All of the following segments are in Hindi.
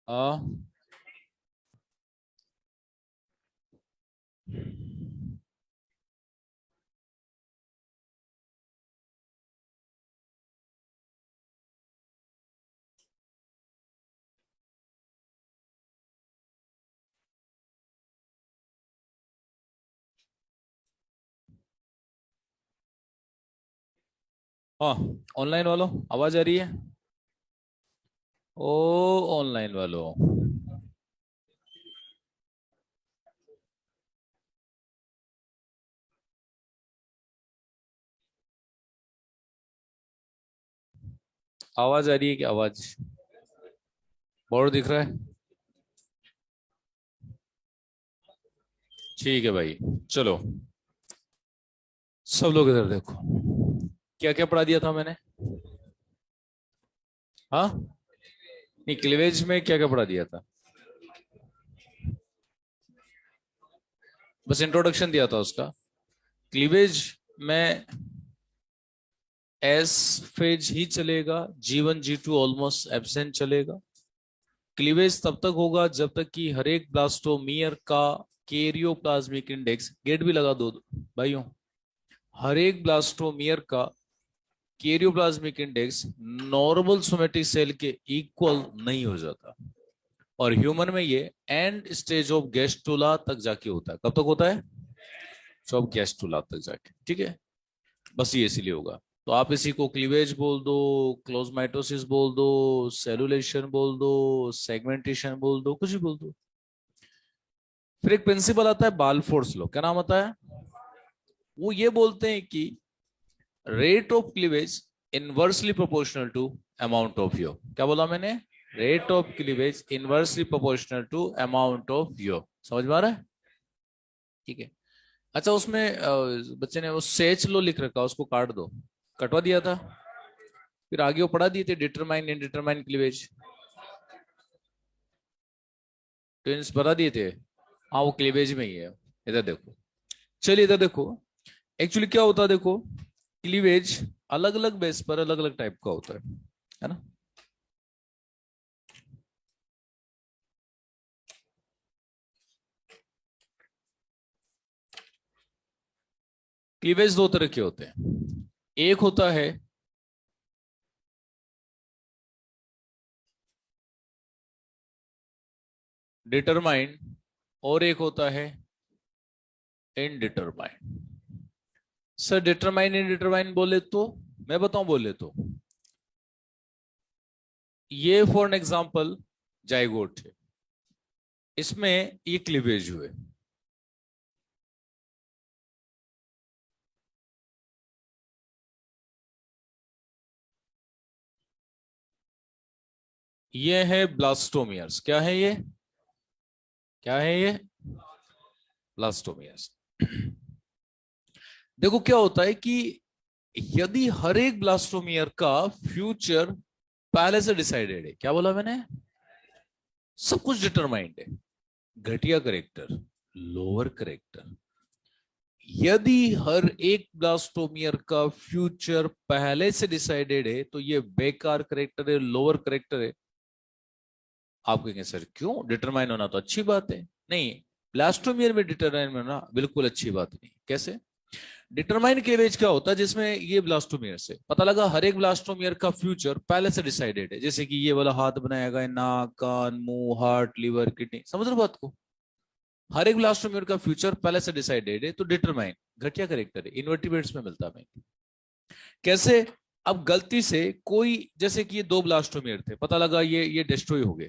आ, हाँ, ऑनलाइन वालों आवाज आ रही है। ओ, ऑनलाइन वालों। आवाज आ रही है क्या? आवाज बोर्ड दिख रहा है? ठीक है भाई, चलो सब लोग इधर देखो। क्या क्या पढ़ा दिया था मैंने? हाँ, नहीं, क्लीवेज में क्या क्या पढ़ा दिया था? बस इंट्रोडक्शन दिया था उसका। क्लीवेज में एस फेज ही चलेगा, G1 G2 ऑलमोस्ट एब्सेंट चलेगा। क्लीवेज तब तक होगा जब तक कि हर एक ब्लास्टोमियर का कैरियोप्लाज्मिक इंडेक्स, गेट भी लगा दो भाइयों, हर एक ब्लास्टोमियर का karyoplasmic index normal somatic cell के इक्वल नहीं हो जाता। और ह्यूमन में ये एंड स्टेज ऑफ गैस्ट्रुला तक जाके होता है। कब तक होता है? सब गैस्ट्रुला तक जाके, ठीक है। बस ये इसीलिए होगा। तो आप इसी को क्लीवेज बोल दो, क्लोजमाइटोसिस बोल दो, सेलुलेशन बोल दो, सेगमेंटेशन बोल दो, कुछ भी बोल दो। फिर एक प्रिंसिपल आता है बालफोर्स लॉ। क्या नाम आता है? वो ये बोलते हैं कि rate of cleavage inversely proportional to amount of यो। क्या बोला मैंने? Rate of cleavage inversely proportional to amount of यो। समझ में आ रहा है? ठीक है। अच्छा, उसमें बच्चे ने वो सेच लो लिख रखा, उसको काट दो। कटवा दिया था। फिर आगे वो पढ़ा दिए थे डिटरमाइन इनडिटरमाइन क्लीवेज। ट्विंस बता दिए थे। हाँ, वो क्लीवेज में ही है। इधर देखो, चलिए इधर देखो। एक्चुअली क्या होता है देखो, क्लीवेज अलग अलग बेस पर अलग अलग टाइप का होता है ना। क्लीवेज दो तरह के होते हैं। एक होता है डिटरमाइन, और एक होता है इनडिटरमाइन। सर डिटरमाइन इनडिटरमाइन बोले तो मैं बताऊं, बोले तो ये फॉर एन एग्जांपल जाइगोट है, इसमें ये क्लीवेज हुए। ये है ब्लास्टोमियर्स। क्या है ये? क्या है ये? ब्लास्टोमियर्स। देखो क्या होता है कि यदि हर एक ब्लास्टोमियर का फ्यूचर पहले से डिसाइडेड है। क्या बोला मैंने? सब कुछ डिटरमाइंड है। घटिया करेक्टर, लोअर करेक्टर। यदि हर एक ब्लास्टोमियर का फ्यूचर पहले से डिसाइडेड है तो ये बेकार करेक्टर है, लोअर करेक्टर है। आप कहेंगे सर क्यों, डिटरमाइन होना तो अच्छी बात है। नहीं, ब्लास्टोमियर में डिटरमाइन होना बिल्कुल अच्छी बात नहीं। कैसे? डिटरमाइन क्लीवेज क्या होता है जिसमें ये ब्लास्टोमियर से पता लगा हर एक ब्लास्टोमियर का फ्यूचर पहले से डिसाइडेड है। जैसे कि ये वाला हाथ बनाएगा, नाक, कान, मुंह, हार्ट, लिवर, किडनी। समझ रहे हो बात को? हर एक ब्लास्टोमियर का फ्यूचर पहले से डिसाइडेड है तो डिटरमाइन घटिया करेक्टर है, इन्वर्टिब्रेट्स में मिलता है। कैसे? अब गलती से कोई, जैसे कि ये दो ब्लास्टोमियर थे, पता लगा ये डिस्ट्रॉय हो गए।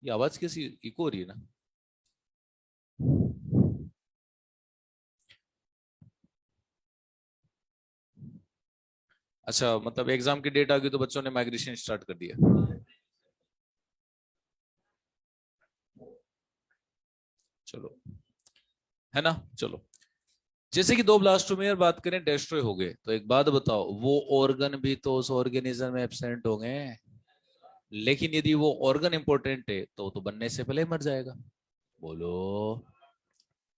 ये आवाज कैसी इको हो रही है ना? अच्छा, मतलब एग्जाम की डेट आ गई तो बच्चों ने माइग्रेशन स्टार्ट कर दिया। चलो, है ना। चलो, जैसे कि दो ब्लास्टोमियर बात करें डेस्ट्रॉय हो गए, तो एक बात बताओ, वो ऑर्गन भी तो उस ऑर्गेनिज्म में एब्सेंट होंगे। लेकिन यदि वो ऑर्गन इंपॉर्टेंट है तो बनने से पहले मर जाएगा। बोलो।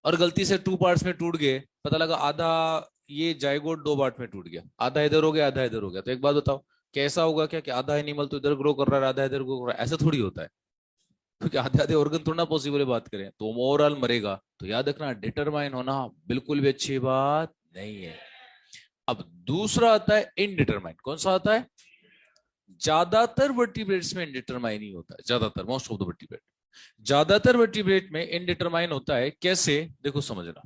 और गलती से टू पार्ट्स में टूट गए, पता लगा आधा, ये जाइगोट दो पार्ट में टूट गया, आधा इधर हो गया आधा इधर हो गया, तो एक बात बताओ कैसा होगा? क्या कि आधा एनिमल तो इधर ग्रो कर रहा है, आधा इधर ग्रो कर रहा है? ऐसा थोड़ी होता है। क्योंकि आधे आधे ऑर्गन थोड़ा ना पॉसिबल है बात करें, तो ओवरऑल मरेगा। तो याद रखना डिटरमाइन होना बिल्कुल भी अच्छी बात नहीं है। अब दूसरा आता है इनडिटरमाइन। कौन सा आता है? ज्यादातर वर्टिब्रेट्स में इनडिटरमाइन ही होता है, ज्यादातर, मोस्ट ऑफ द वर्टिब्रेट। ज्यादातर वर्टिब्रेट में इनडिटरमाइन होता है। कैसे? देखो समझना,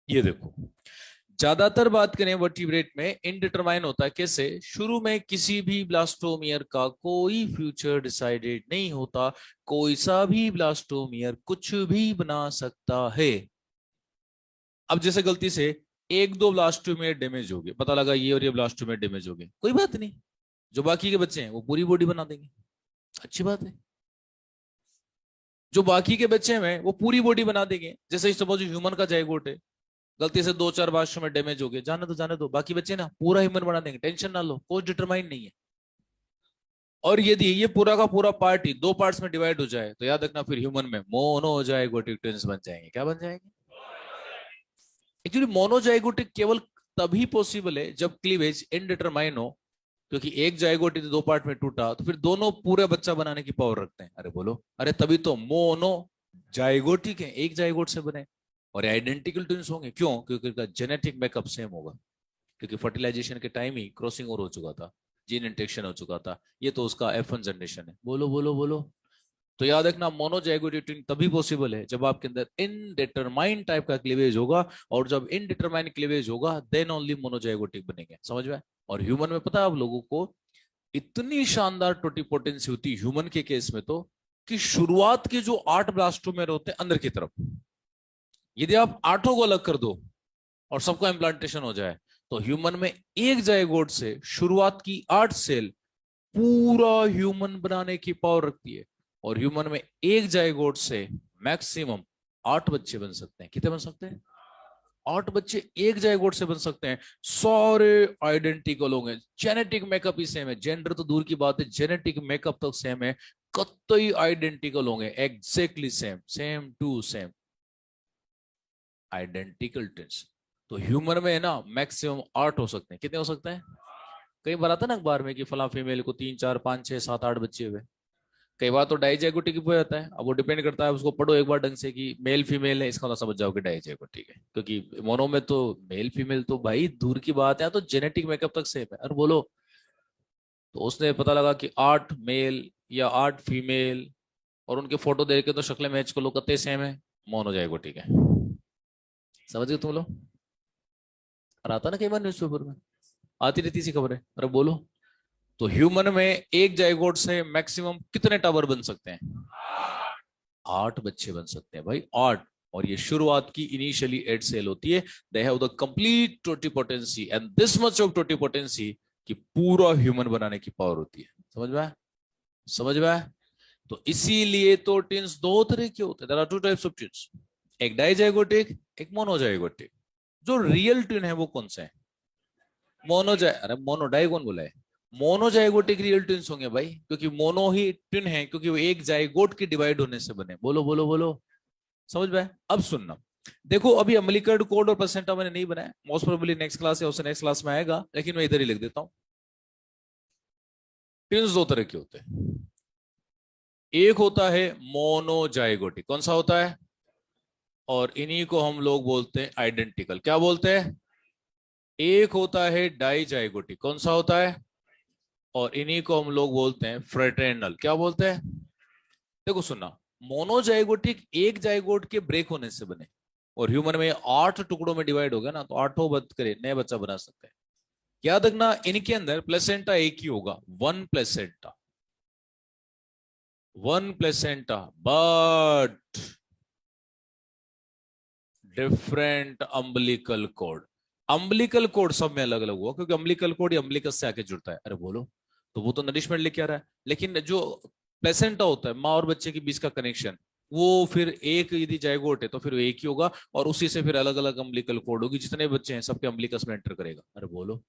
ये देखो, ज्यादातर बात करें वर्टिब्रेट में इनडिटरमाइन होता है। कैसे? शुरू में किसी भी ब्लास्टोमियर का कोई फ्यूचर डिसाइडेड नहीं होता, कोई सा भी ब्लास्टोमियर कुछ भी बना सकता है। अब जैसे गलती से एक दो ब्लास्टोमियर डैमेज हो गए, पता लगा ये और ये ब्लास्टोमियर डैमेज हो गए, कोई बात नहीं, जो बाकी के बच्चे हैं वो पूरी बॉडी बना देंगे, अच्छी बात है। जो बाकी के बच्चे हैं वो पूरी बॉडी बना देंगे। जैसे सपोज ह्यूमन का जाइगोट है, गलती से दो चार बार में डैमेज हो गए, जाने दो, बाकी बच्चे ना पूरा ह्यूमन बना देंगे, टेंशन ना लो, कोई डिटरमाइन नहीं है। और यदि ये पूरा का पूरा पार्ट ही दो पार्ट्स में डिवाइड हो जाए तो याद रखना फिर ह्यूमन में मोनोजाइगोटिक ट्विंस बन जाएंगे। क्या बन जाएंगे? एक्चुअली मोनोजाइगोटिक केवल तभी पॉसिबल है जब क्लीवेज इनडिटरमाइन हो, क्योंकि एक जाइगोट यदि दो पार्ट में टूटा तो फिर दोनों पूरे बच्चा बनाने की पावर रखते हैं। अरे बोलो, अरे तभी तो मोनो जाइगोटिक है, एक जाइगोट से बने। और आइडेंटिकल ट्विंस होंगे, क्यों? क्योंकि उनका जेनेटिक मेकअप सेम होगा, क्योंकि फर्टिलाइजेशन के टाइम ही क्रॉसिंग और हो चुका था, जीन इंटेक्शन हो चुका था। ये तो उसका F1 जनरेशन है। बोलो बोलो बोलो। तो याद रखना मोनोजाइगोटिक ट्विन तभी पॉसिबल है जब आपके अंदर इनडिटरमाइन टाइप का क्लीवेज होगा, और जब इनडिटरमाइन क्लीवेज होगा देन ओनली मोनोजाइगोटिक बनेंगे। समझ में? और ह्यूमन में पता है आप लोगों को, इतनी शानदार टोटिपोटेंसी होती है ह्यूमन के केस में तो, कि शुरुआत के जो 8 ब्लास्टोमेर होते हैं अंदर की तरफ, यदि आप आठों को अलग कर दो और सबका इम्प्लांटेशन हो जाए, तो ह्यूमन में एक जाइगोट से शुरुआत की 8 सेल पूरा ह्यूमन बनाने की पावर रखती है। और ह्यूमन में एक जाइगोट से मैक्सिमम 8 बच्चे बन सकते हैं। कितने बन सकते हैं? 8 बच्चे एक जाइगोट से बन सकते हैं। सारे आइडेंटिकल होंगे, जेनेटिक मेकअप ही सेम है, जेंडर तो दूर की बात है, जेनेटिक मेकअप तक सेम है, कतई आइडेंटिकल होंगे, exactly same, same to same, identical twins. तो ह्यूमन में है ना मैक्सिमम 8 हो सकते हैं। कितने हो सकते हैं? कई बार आता है ना अखबार में कि फला फीमेल को 3 4 5 6 7 8 बच्चे हुए। कई बार तो डाइजैगोटिक भी हो जाता है। अब वो डिपेंड करता है, उसको पढ़ो एक बार ढंग से कि मेल फीमेल है, इसका मतलब समझ जाओ कि डाइजैगोटिक है। क्योंकि मोनो में तो मेल फीमेल तो भाई दूर की बात है, तो जेनेटिक मेकअप तक सेम है। और बोलो, तो उसने पता लगा कि 8 मेल या 8 फीमेल, और उनके फोटो देख के तो शक्लें मैच को लो, कत्ते सेम है, मोनोजाइगोटिक है। समझ गए तुम लोग? और आता ना कई बार न्यूज़पेपर में आती रहती सी खबरें। अरे बोलो, तो ह्यूमन में एक जाइगोट से मैक्सिमम कितने टावर बन सकते हैं? 8 बच्चे बन सकते हैं भाई, 8। और ये शुरुआत की इनिशियली 8 सेल होती है। They have the complete totipotency and this much of totipotency कि पूरा ह्यूमन बनाने की पावर होती है। समझ में आया? समझ में आया? तो इसीलिए तो ट्विंस दो तरह के होते हैं। There are two types of twins, एक डाइजाइगोटिक, एक मोनोजाइगोटिक। जो रियल ट्विन है वो कौन सा है? मोनोजाइ, अरे मोनोडाई कौन बोला है? मोनोजाइगोटिक रियल ट्विंस होंगे भाई, क्योंकि मोनो ही ट्विन है, क्योंकि वो एक जाइगोट के डिवाइड होने से बने। बोलो बोलो बोलो। समझ में? अब सुनना, देखो अभी अम्लीकरण कोड और प्लेसेंटा मैंने नहीं बनाया, मोस्ट प्रोबेबली नेक्स्ट क्लास या उससे नेक्स्ट क्लास में आएगा, लेकिन मैं इधर ही लिख देता हूं। ट्विंस दो तरह के होते हैं। एक होता है मोनोजाइगोटिक। कौन सा होता है? और इन्हीं को हम लोग बोलते हैं आइडेंटिकल। क्या बोलते हैं? एक होता है डाइजाइगोटिक। कौन सा होता है? और इन्हीं को हम लोग बोलते हैं फ्रेटर्नल। क्या बोलते हैं? देखो सुनना, मोनोजाइगोटिक एक जाइगोट के ब्रेक होने से बने, और ह्यूमन में 8 टुकड़ों में डिवाइड हो गया ना, तो 8 बच करे नए बच्चा बना सकते हैं। याद रखना इनके अंदर प्लेसेंटा एक ही होगा, one placenta, one placenta, but different umbilical cord. Umbilical cord सब में अलग अलग हुआ, क्योंकि अम्बिलिकल कोड ही अम्बिलिकस से आके जुड़ता है। अरे बोलो, तो वो तो नरिशमेंट लेके आ रहा है, लेकिन जो प्लेसेंटा होता है, माँ और बच्चे के बीच का कनेक्शन, वो फिर एक यदि जाइगोट है तो फिर वो एक ही होगा, और उसी से फिर अलग अलग अम्बिलिकल कोड होगी, जितने बच्चे हैं सबके अम्बिलिकस में एंटर करेगा। अरे बोलो,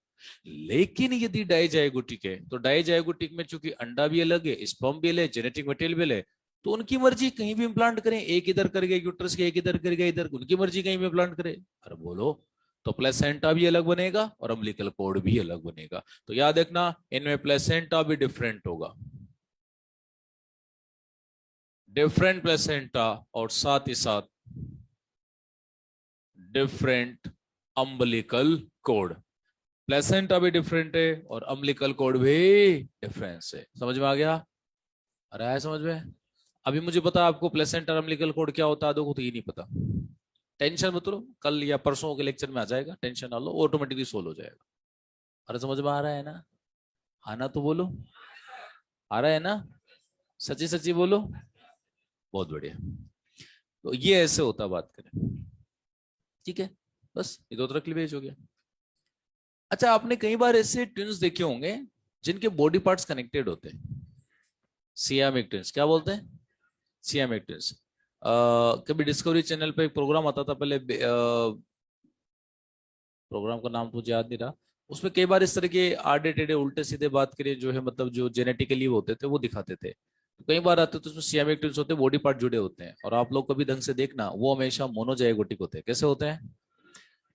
लेकिन यदि डाइजाइगोटिक है तो डाइजाइगोटिक में चूंकि अंडा भी अलग है, स्पर्म भी अलग है, जेनेटिक मटेरियल भी अलग है, तो उनकी मर्जी कहीं भी इम्प्लांट करें, एक इधर कर गए यूट्रस के, एक इधर कर गए, इधर उनकी मर्जी कहीं भी इम्प्लांट करे। अरे बोलो, तो प्लेसेंटा भी अलग बनेगा और अम्बिलिकल कोड भी अलग बनेगा। तो याद रखना इनमें प्लेसेंटा भी डिफरेंट होगा। डिफरेंट प्लेसेंटा और साथ ही साथ डिफरेंट अम्बिलिकल कोड। प्लेसेंटा भी डिफरेंट है और अम्बिलिकल कोड भी डिफरेंस है। समझ में आ गया? आ रहा है समझ में? अभी मुझे पता है आपको प्लेसेंटा और अम्बिलिकल कोड क्या होता है, देखो तो ये नहीं पता, टेंशन मत लो, कल या परसों के लेक्चर में आ जाएगा, टेंशन ना लो, ऑटोमेटिकली सोल्व हो जाएगा। अरे समझ में आ रहा है ना? आना तो बोलो, आ रहा है ना? सच्ची सच्ची बोलो। बहुत बढ़िया। तो ये ऐसे होता है, बात करें, ठीक है? बस ये दो तरह क्लीवेज हो गया। अच्छा, आपने कई बार ऐसे ट्विन्स देखे होंगे जिनके बॉडी पार्ट्स कनेक्टेड होते हैं, सियामिक ट्विन्स। क्या बोलते हैं? सियामिक ट्विन्स। कभी डिस्कवरी चैनल पे एक प्रोग्राम आता था पहले, प्रोग्राम का नाम तो मुझे याद नहीं रहा। उसमें कई बार इस तरह के आड़े टेढ़े उल्टे सीधे बात करिए जो है, मतलब जो जेनेटिकली होते थे वो दिखाते थे। तो कई बार आते तो उसमें सियामिक ट्विन्स होते हैं, बॉडी पार्ट जुड़े होते हैं, और आप लोग कभी ढंग से देखना वो हमेशा मोनोजाइगोटिक होते हैं। कैसे होते हैं?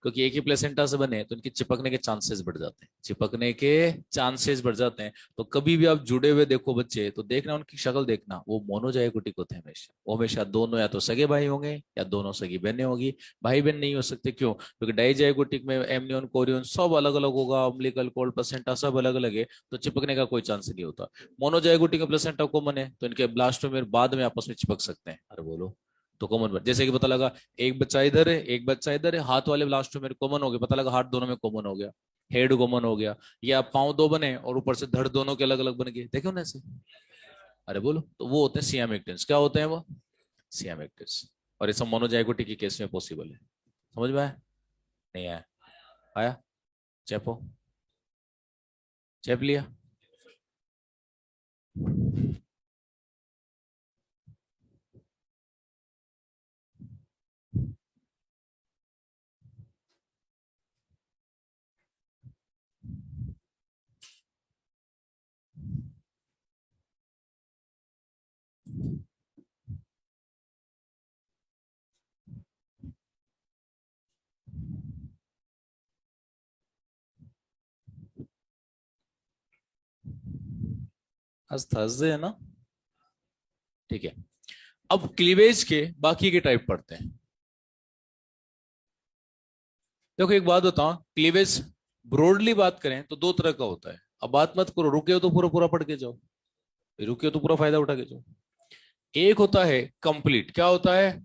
क्योंकि एक ही प्लेसेंटा से बने तो इनके चिपकने के चांसेस बढ़ जाते हैं, चिपकने के चांसेस बढ़ जाते हैं। तो कभी भी आप जुड़े हुए देखो बच्चे, तो देखना उनकी शक्ल देखना, वो मोनोजाइगोटिक होते हैं हमेशा। वो हमेशा दोनों या तो सगे भाई होंगे या दोनों सगी बहनें होगी। भाई बहन नहीं हो सकते, क्यों? क्योंकि डाइजाइगोटिक में एमनियन कोरियन सब अलग अलग होगा, अम्बिलिकल कोर्ड प्लेसेंटा सब अलग अलग है, तो चिपकने का कोई चांस नहीं होता। मोनोजाइगोटिक में प्लेसेंटा कॉमन है, तो इनके ब्लास्टोमेर बाद में आपस में चिपक सकते हैं। अरे बोलो, तो कॉमन, जैसे कि पता लगा एक बच्चा इधर है एक बच्चा इधर है, हाथ वाले ब्लास्टोमेर कॉमन हो गया, पता लगा हाथ दोनों में कॉमन हो गया, हेड कॉमन हो गया, या पांव दो बने और ऊपर से धड़ दोनों के अलग अलग बन गए, देखे ना ऐसे? अरे बोलो, तो वो होते हैं सियामिक ट्विन्स। क्या होते हैं वो? सियामिक ट्विन्स। और ये सब मोनोजाइगोटिक के केस में पॉसिबल है। समझ में आया? नहीं आया? आया? चेपो, चेप लिया? आज थर्सडे है ना? ठीक है। अब क्लीवेज के बाकी के टाइप पढ़ते हैं। देखो एक बात बताओ, क्लीवेज ब्रॉडली बात करें तो दो तरह का होता है। अब बात मत करो, रुके हो तो पूरा पूरा पढ़ के जाओ, रुके हो तो पूरा फायदा उठा के जाओ। एक होता है कंप्लीट, क्या होता है?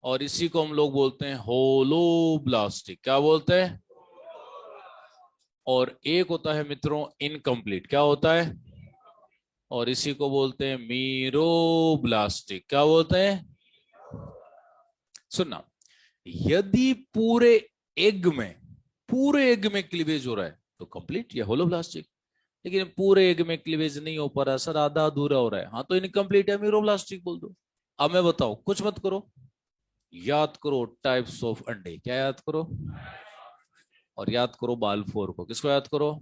और इसी को हम लोग बोलते हैं होलोब्लास्टिक। क्या बोलते हैं? और एक होता है मित्रों इनकम्प्लीट। क्या होता है? और इसी को बोलते हैं मीरोब्लास्टिक। क्या बोलते हैं? सुनना, यदि पूरे एग में क्लीवेज हो रहा है तो कंप्लीट या होलोब्लास्टिक। लेकिन पूरे एग में क्लीवेज नहीं हो पा रहा सर, आधा अधूरा हो रहा है, हाँ तो इनकम्प्लीट या मीरोब्लास्टिक बोल दो। अब मैं बताओ, कुछ मत करो, याद करो टाइप्स ऑफ अंडे। क्या याद करो? और याद करो बाल फोर को। किसको याद करो?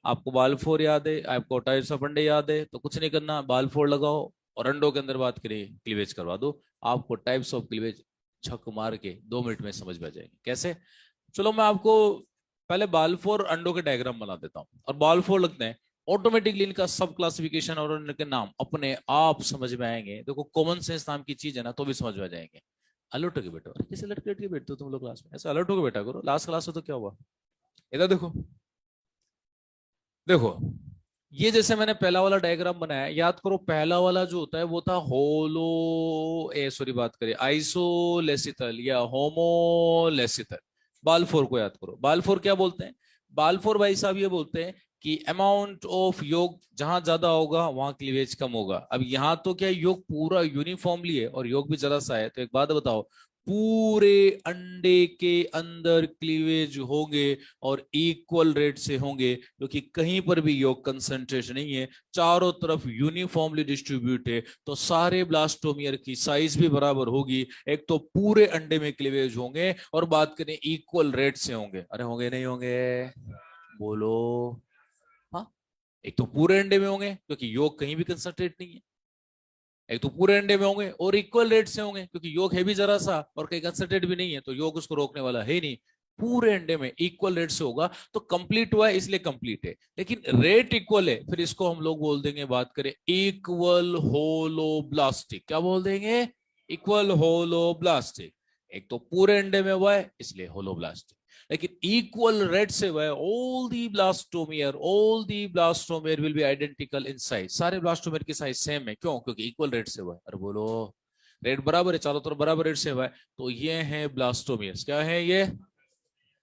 आपको बाल फोर याद है, आपको टाइप्स ऑफ अंडे याद है, तो कुछ नहीं करना, बाल फोर लगाओ और अंडों के अंदर बात करिए, क्लीवेज करवा दो। आपको टाइप्स ऑफ क्लीवेज छक मार के 2 मिनट में समझ में आ जाएंगे। कैसे? चलो मैं आपको पहले बाल फोर अंडों के डायग्राम बना देता हूँ, और बाल फोर लगते हैं, ऑटोमेटिकली इनका सब क्लासिफिकेशन और इनके नाम अपने आप समझ में आएंगे। देखो कॉमन सेंस नाम की चीज है ना, तो भी समझ में आ जाएंगे। अलर्ट होके बैठो, जैसे लड़के लड़के बैठते हो तुम लोग क्लास में, ऐसे अलर्ट होके बैठा करो। लास्ट क्लास में तो क्या हुआ, इधर देखो, देखो ये जैसे मैंने पहला वाला डायग्राम बनाया, याद करो पहला वाला जो होता है वो था होलो ए सॉरी बात करें आइसोलेसिथल या होमोलेसिथल। बाल्फोर को याद करो, बाल्फोर क्या बोलते हैं? बाल्फोर भाई साहब ये बोलते हैं कि अमाउंट ऑफ योग जहां ज्यादा होगा वहां क्लीवेज कम होगा। अब यहाँ तो क्या योग पूरा यूनिफॉर्मली है और योग भी जरा सा है, तो एक बात बताओ, पूरे अंडे के अंदर क्लीवेज होंगे और इक्वल रेट से होंगे, क्योंकि कहीं पर भी योग कंसंट्रेशन नहीं है, चारों तरफ यूनिफॉर्मली डिस्ट्रीब्यूट है, तो सारे ब्लास्टोमियर की साइज भी बराबर होगी। एक तो पूरे अंडे में क्लीवेज होंगे और बात करें इक्वल रेट से होंगे। अरे होंगे नहीं होंगे? बोलो। हाँ, एक तो पूरे अंडे में होंगे क्योंकि योग कहीं भी कंसंट्रेट नहीं है, एक तो पूरे अंडे में होंगे और इक्वल रेट से होंगे क्योंकि योग है भी जरा सा और कहीं कंसंट्रेट भी नहीं है, तो योग उसको रोकने वाला है ही नहीं। पूरे अंडे में इक्वल रेट से होगा तो कंप्लीट हुआ है इसलिए कंप्लीट है, लेकिन रेट इक्वल है फिर इसको हम लोग बोल देंगे, बात करें इक्वल होलोब्लास्टिक। क्या बोल देंगे? Equal holoblastic. एक तो पूरे अंडे में हुआ है इसलिए होलोब्लास्टिक, लेकिन इक्वल रेट से हुआ है all the blastomere will be identical in size. सारे ब्लास्टोमियर की साइज सेम है, क्यों? क्योंकि इक्वल रेट से हुआ है। अरे बोलो, रेट बराबर है, चारों तरफ बराबर रेट से हुआ है, तो ये है ब्लास्टोमियर्स। क्या है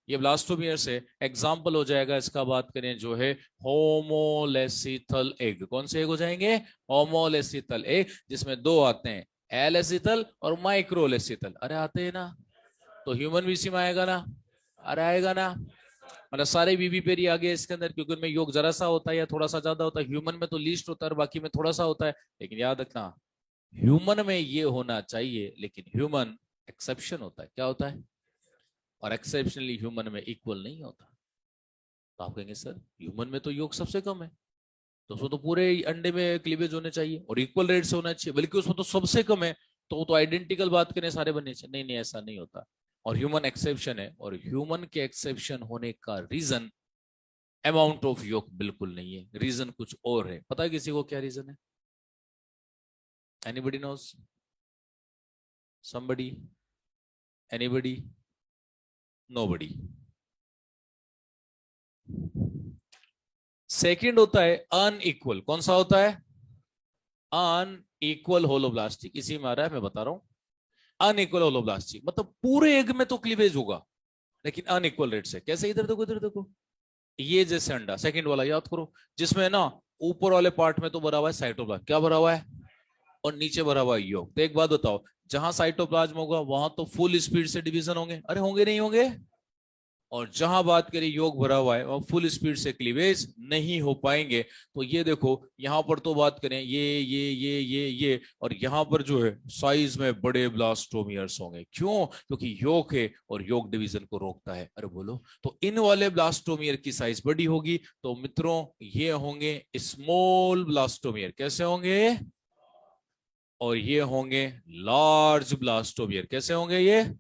ये ब्लास्टोमियर्स है। एग्जाम्पल हो जाएगा इसका, बात करें जो है होमोलेसिथल एग। कौन से एग हो जाएंगे? होमोलेसिथल एग, जिसमें दो आते हैं, एलेसिथल और माइक्रोलेसिथल। अरे आते हैं ना, तो ह्यूमन भी इसी में आएगा ना? अरे आएगा ना, मतलब सारे बीबी पेरी आ गए इसके अंदर, क्योंकि उनमें योग जरा सा होता है या थोड़ा सा ज्यादा होता है। ह्यूमन में तो लीस्ट होता है और बाकी में थोड़ा सा होता है, लेकिन याद रखना ह्यूमन में ये होना चाहिए, लेकिन ह्यूमन एक्सेप्शन होता है। क्या होता है? और एक्सेप्शनली ह्यूमन में इक्वल नहीं होता। तो आप कहेंगे सर ह्यूमन में तो योग सबसे कम है, तो उसमें तो पूरे अंडे में क्लीवेज होने चाहिए और इक्वल रेट से होना चाहिए, बल्कि उसमें तो सबसे कम है, तो वो तो आइडेंटिकल बात करें सारे बनने चाहिए। नहीं नहीं, ऐसा नहीं होता, और ह्यूमन एक्सेप्शन है, और ह्यूमन के एक्सेप्शन होने का रीजन अमाउंट ऑफ योग बिल्कुल नहीं है, रीजन कुछ और है। पता है किसी को क्या रीजन है? Anybody knows? Somebody? Anybody? Nobody? Second होता है अनइक्वल। कौन सा होता है? Unequal holoblastic. इसी में आ रहा है, मैं बता रहा हूं। अनइक्वल होलोब्लास्टिक मतलब पूरे एग में तो क्लीवेज होगा, लेकिन अनइक्वल रेट से। कैसे? इधर देखो, इधर देखो, ये जैसे अंडा सेकंड वाला याद करो, जिसमें ना ऊपर वाले पार्ट में तो भरा हुआ है साइटोप्लाज्म। क्या भरा हुआ है? और नीचे भरा हुआ है योग। तो एक बात बताओ, जहां साइटोप्लाज्म होगा वहां तो फुल स्पीड से डिवीजन होंगे। अरे होंगे नहीं होंगे? और जहां बात करें योग भरा हुआ है वहां फुल स्पीड से क्लीवेज नहीं हो पाएंगे। तो ये देखो, यहां पर तो बात करें ये, और यहां पर जो है साइज में बड़े ब्लास्टोमियर्स होंगे। क्यों? क्योंकि योग है और योग डिवीजन को रोकता है। अरे बोलो, तो इन वाले ब्लास्टोमियर की साइज बड़ी होगी, तो मित्रों ये होंगे स्मॉल ब्लास्टोमियर। कैसे होंगे? और ये होंगे लार्ज ब्लास्टोमियर। कैसे होंगे ये?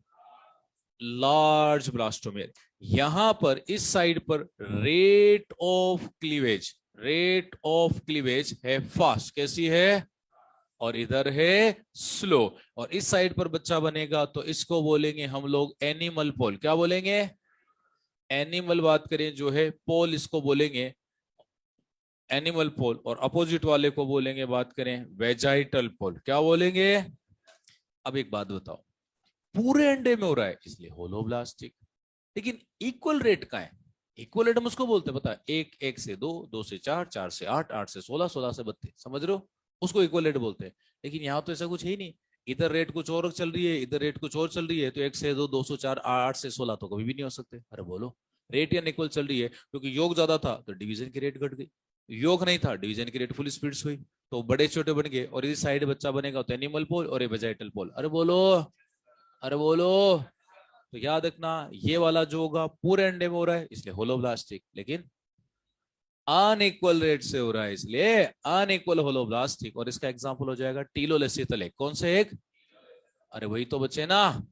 Large blastomere. यहां पर इस साइड पर रेट ऑफ क्लीवेज है फास्ट। कैसी है? और इधर है स्लो। और इस साइड पर बच्चा बनेगा तो इसको बोलेंगे हम लोग एनिमल पोल। क्या बोलेंगे? एनिमल बात करें जो है पोल, इसको बोलेंगे एनिमल पोल, और अपोजिट वाले को बोलेंगे, बात करें वेजाइटल पोल। क्या बोलेंगे? अब एक बात बताओ, पूरे अंडे में हो रहा है इसलिए होलोब्लास्टिक, लेकिन इक्वल रेट का है। इक्वल रेट हम उसको बोलते हैं, पता है, एक एक से दो, दो से चार, चार से आठ, आठ से सोलह, सोलह से 32। समझ रहे हो? उसको इक्वल रेट बोलते हैं। लेकिन यहाँ तो ऐसा कुछ है ही नहीं, इधर रेट कुछ और चल रही है, इधर रेट कुछ और चल रही है, तो एक से दो, दो सौ चार, आठ से 16 तो कभी भी नहीं हो सकते। अरे बोलो, रेट या इक्वल चल रही है, क्योंकि योग ज्यादा था तो डिवीजन की रेट घट गई, योग नहीं था डिवीजन की रेट फुल स्पीड से हुई, तो बड़े छोटे बन गए, और इस साइड बच्चा बनेगा तो एनिमल पोल और ये वेजाइटल पोल। अरे बोलो, अरे बोलो। तो याद रखना, ये वाला जो होगा पूरे अंडे में हो रहा है इसलिए होलोब्लास्टिक, लेकिन अनइक्वल रेट से हो रहा है इसलिए अनइक्वल होलोब्लास्टिक। और इसका एग्जांपल हो जाएगा टीलोलेसिथल एग। कौन से एग? अरे वही तो बच्चे ना,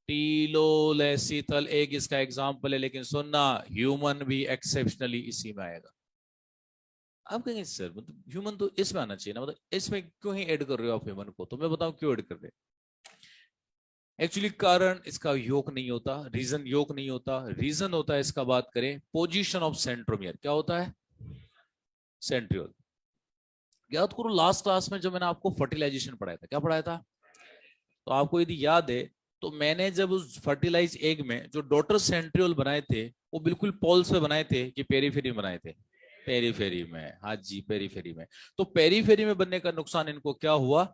टीलोलेसिथल एग इसका एग्जांपल है। लेकिन सुनना, ह्यूमन भी एक्सेप्शनली इसी में आएगा। आप कहेंगे सर मतलब ह्यूमन तो इसमें आना चाहिए ना, मतलब इसमें क्यों ही ऐड कर रहे हो आप ह्यूमन को? तो मैं बताऊं क्यों ऐड कर रहे। एक्चुअली कारण इसका योग नहीं होता, रीजन योग नहीं होता, रीजन होता है इसका, बात करें पोजीशन ऑफ सेंट्रोमियर। क्या होता है? सेंट्रियोल। याद करो लास्ट क्लास में जो मैंने आपको फर्टिलाइजेशन पढ़ाया था, क्या पढ़ाया था? तो आपको यदि याद है, तो मैंने जब उस फर्टिलाइज एग में जो डॉटर सेंट्रियोल बनाए थे, वो बिल्कुल पोल्स पे बनाए थे कि पेरीफेरी में बनाए थे? पेरीफेरी में, हाँ जी पेरीफेरी में। तो पेरीफेरी में बनने का नुकसान इनको क्या हुआ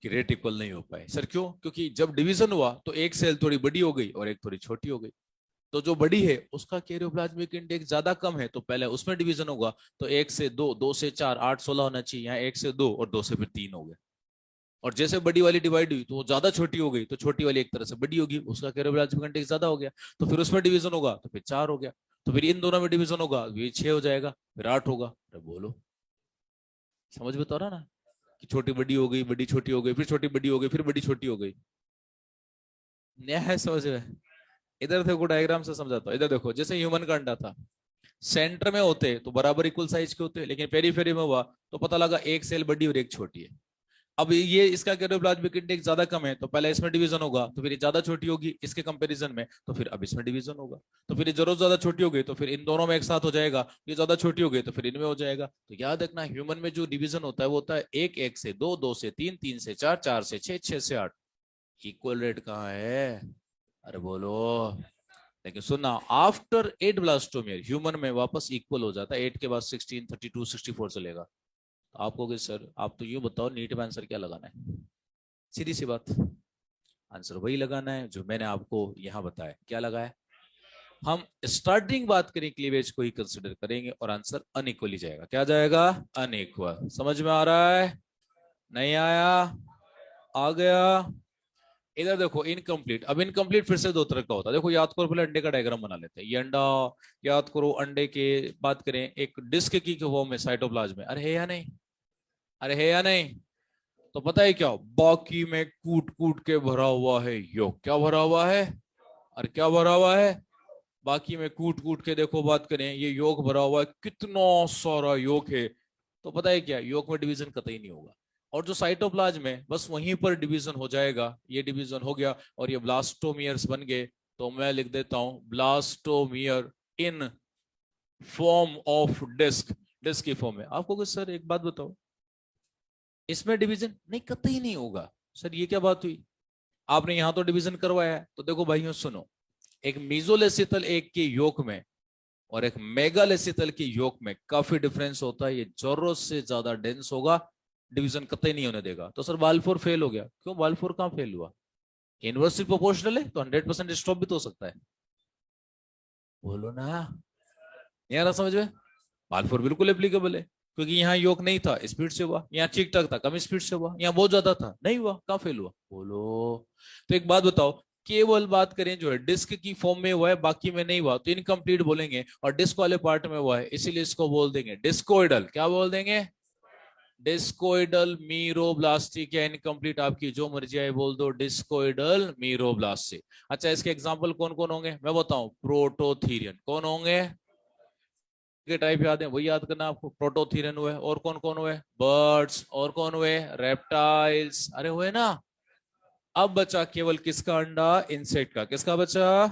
कि रेट इक्वल नहीं हो पाए। सर क्यों? क्योंकि जब डिवीजन हुआ तो एक सेल थोड़ी बड़ी हो गई और एक थोड़ी छोटी हो गई, तो जो बड़ी है उसका कैरियोप्लाज्मिक इंडेक्स ज्यादा कम है, तो पहले उसमें डिवीजन होगा, तो एक से दो, दो से चार, आठ 16 होना चाहिए, यहाँ एक से दो और दो से फिर 3 हो गए। और जैसे बड़ी वाली डिवाइड हुई तो वो ज्यादा छोटी हो गई, तो छोटी वाली एक तरह से बड़ी होगी, उसका कैरियोप्लाज्मिक इंडेक्स ज्यादा हो गया, तो फिर उसमें डिवीजन होगा तो फिर 4 हो गया, तो फिर इन दोनों में डिवीजन होगा ये 6 हो जाएगा, फिर 8 होगा। अरे बोलो, समझ में तो आ रहा ना कि छोटी बड़ी हो गई, बड़ी छोटी हो गई, फिर छोटी बड़ी हो गई, फिर बड़ी छोटी हो गई। नया है समझ में? इधर देखो डायग्राम से समझाता हूँ। इधर देखो, जैसे ह्यूमन का अंडा था, सेंटर में होते तो बराबर इक्वल साइज के होते, लेकिन पेरीफेरी में हुआ तो पता लगा एक सेल बड़ी और एक छोटी है। अब ये इसका कैरियोप्लाज्मिक इंडेक्स ज्यादा कम है, तो पहले इसमें डिवीजन होगा, तो फिर ये ज्यादा छोटी होगी इसके कंपैरिजन में, तो फिर अब इसमें डिवीजन होगा, तो फिर ये जरूर ज्यादा छोटी हो गई तो फिर इन दोनों में एक साथ हो जाएगा, ये ज्यादा छोटी हो गई तो फिर इनमें हो जाएगा। तो याद रखना, ह्यूमन में जो डिवीजन होता है वो होता है एक, एक से दो, दो से तीन, तीन से चार, चार से छह, छह से आठ। इक्वल रेट कहाँ है? अरे बोलो। लेकिन सुनना, आफ्टर 8 ब्लास्टोमियर ह्यूमन में वापस इक्वल हो जाता है, 8 के बाद 16, 32, 64 चलेगा। तो आप कहोगे सर आप तो यूं बताओ नीट में आंसर क्या लगाना है? सीधी सी बात, आंसर वही लगाना है जो मैंने आपको यहां बताया। क्या लगाया? हम स्टार्टिंग बात करें क्लीवेज को ही कंसिडर करेंगे और आंसर अनइक्वल ही जाएगा। क्या जाएगा? अनइक्वल। समझ में आ रहा है? नहीं आया? आ गया? इधर देखो इनकम्प्लीट। अब इनकम्प्लीट फिर से दो तरह का होता है। देखो याद करो, पहले अंडे का डायग्राम बना लेते हैं। ये अंडा, याद करो अंडे के बात करें एक डिस्क की फॉर्म में साइटोप्लाज्म में, अरे है या नहीं? अरे है या नहीं? तो पता है क्या, बाकी में कूट कूट के भरा हुआ है योग। क्या भरा हुआ है? और क्या भरा हुआ है? बाकी में कूट कूट के देखो बात करें, ये योग भरा हुआ है, कितना सारा योग है। तो पता है क्या, योग में डिवीजन कतई नहीं होगा। और जो साइटोप्लाज्म है बस वहीं पर डिवीजन हो जाएगा। ये डिवीजन हो गया और ये ब्लास्टोमियर्स बन गए। तो मैं लिख देता हूं blastomere in form of disc. Disc की फॉर्म में। आपको कुछ सर एक बात बताओ, इसमें डिवीजन नहीं कतई नहीं होगा। सर ये क्या बात हुई? आपने यहां तो डिवीजन करवाया है। तो देखो भाइयों सुनो, एक मीजोलेसिथल एक के योग में और एक मेगालेसिथल के योग में काफी डिफरेंस होता है। ये जरूरत से ज्यादा डेंस होगा, डिवीजन कतई नहीं होने देगा। तो सर बाल्फोर फेल हो गया, क्यों बाल्फोर कहां फेल हुआ? इनवर्सली प्रोपोर्शनल है तो 100% स्टॉप भी तो हो सकता है। बोलो ना, नहीं आ रहा समझ में? बाल्फोर बिल्कुल एप्लीकेबल है, क्योंकि यहाँ योग नहीं था, स्पीड से हुआ। यहाँ ठीक ठाक था, कम स्पीड से हुआ। यहाँ बहुत ज्यादा था, नहीं हुआ, कहां फेल हुआ? बोलो। तो एक बात बताओ, केवल बात करें जो है डिस्क की फॉर्म में हुआ है, बाकी में नहीं हुआ, तो इनकम्प्लीट बोलेंगे। और डिस्क वाले पार्ट में हुआ है, इसीलिए इसको बोल देंगे डिस्कोइडल। क्या बोल देंगे? डिस्कोइडल मीरोब्लास्टिक या इनकम्प्लीट, आपकी जो मर्जी आए बोल दो, डिस्कोइडल मीरोब्लास्टिक। अच्छा, इसके एग्जाम्पल कौन कौन होंगे मैं बताऊं? प्रोटोथीरियन। कौन होंगे? के टाइप याद है वही याद करना आपको। प्रोटोथीरन हुए, और कौन कौन हुए? बर्ड्स। और कौन हुए? रेप्टाइल्स। अरे हुए ना। अब बचा केवल किसका अंडा? इंसेक्ट का। किसका बचा?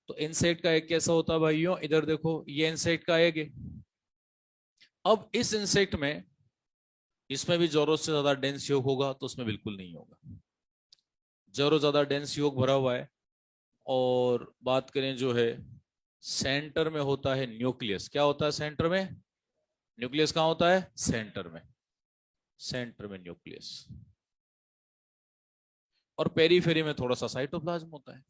तो इंसेक्ट का एक कैसा होता है भाइयों? इधर देखो, ये इंसेक्ट का एक है। अब इस इंसेक्ट में, इसमें भी जरूरत से ज्यादा डेंस योग होगा तो उसमें बिल्कुल नहीं होगा। जरूरत ज्यादा डेंस योग भरा हुआ है। और बात करें जो है, सेंटर में होता है न्यूक्लियस। क्या होता है सेंटर में? न्यूक्लियस कहाँ होता है? सेंटर में। सेंटर में न्यूक्लियस। और पेरीफेरी में थोड़ा सा साइटोप्लाज्म होता है।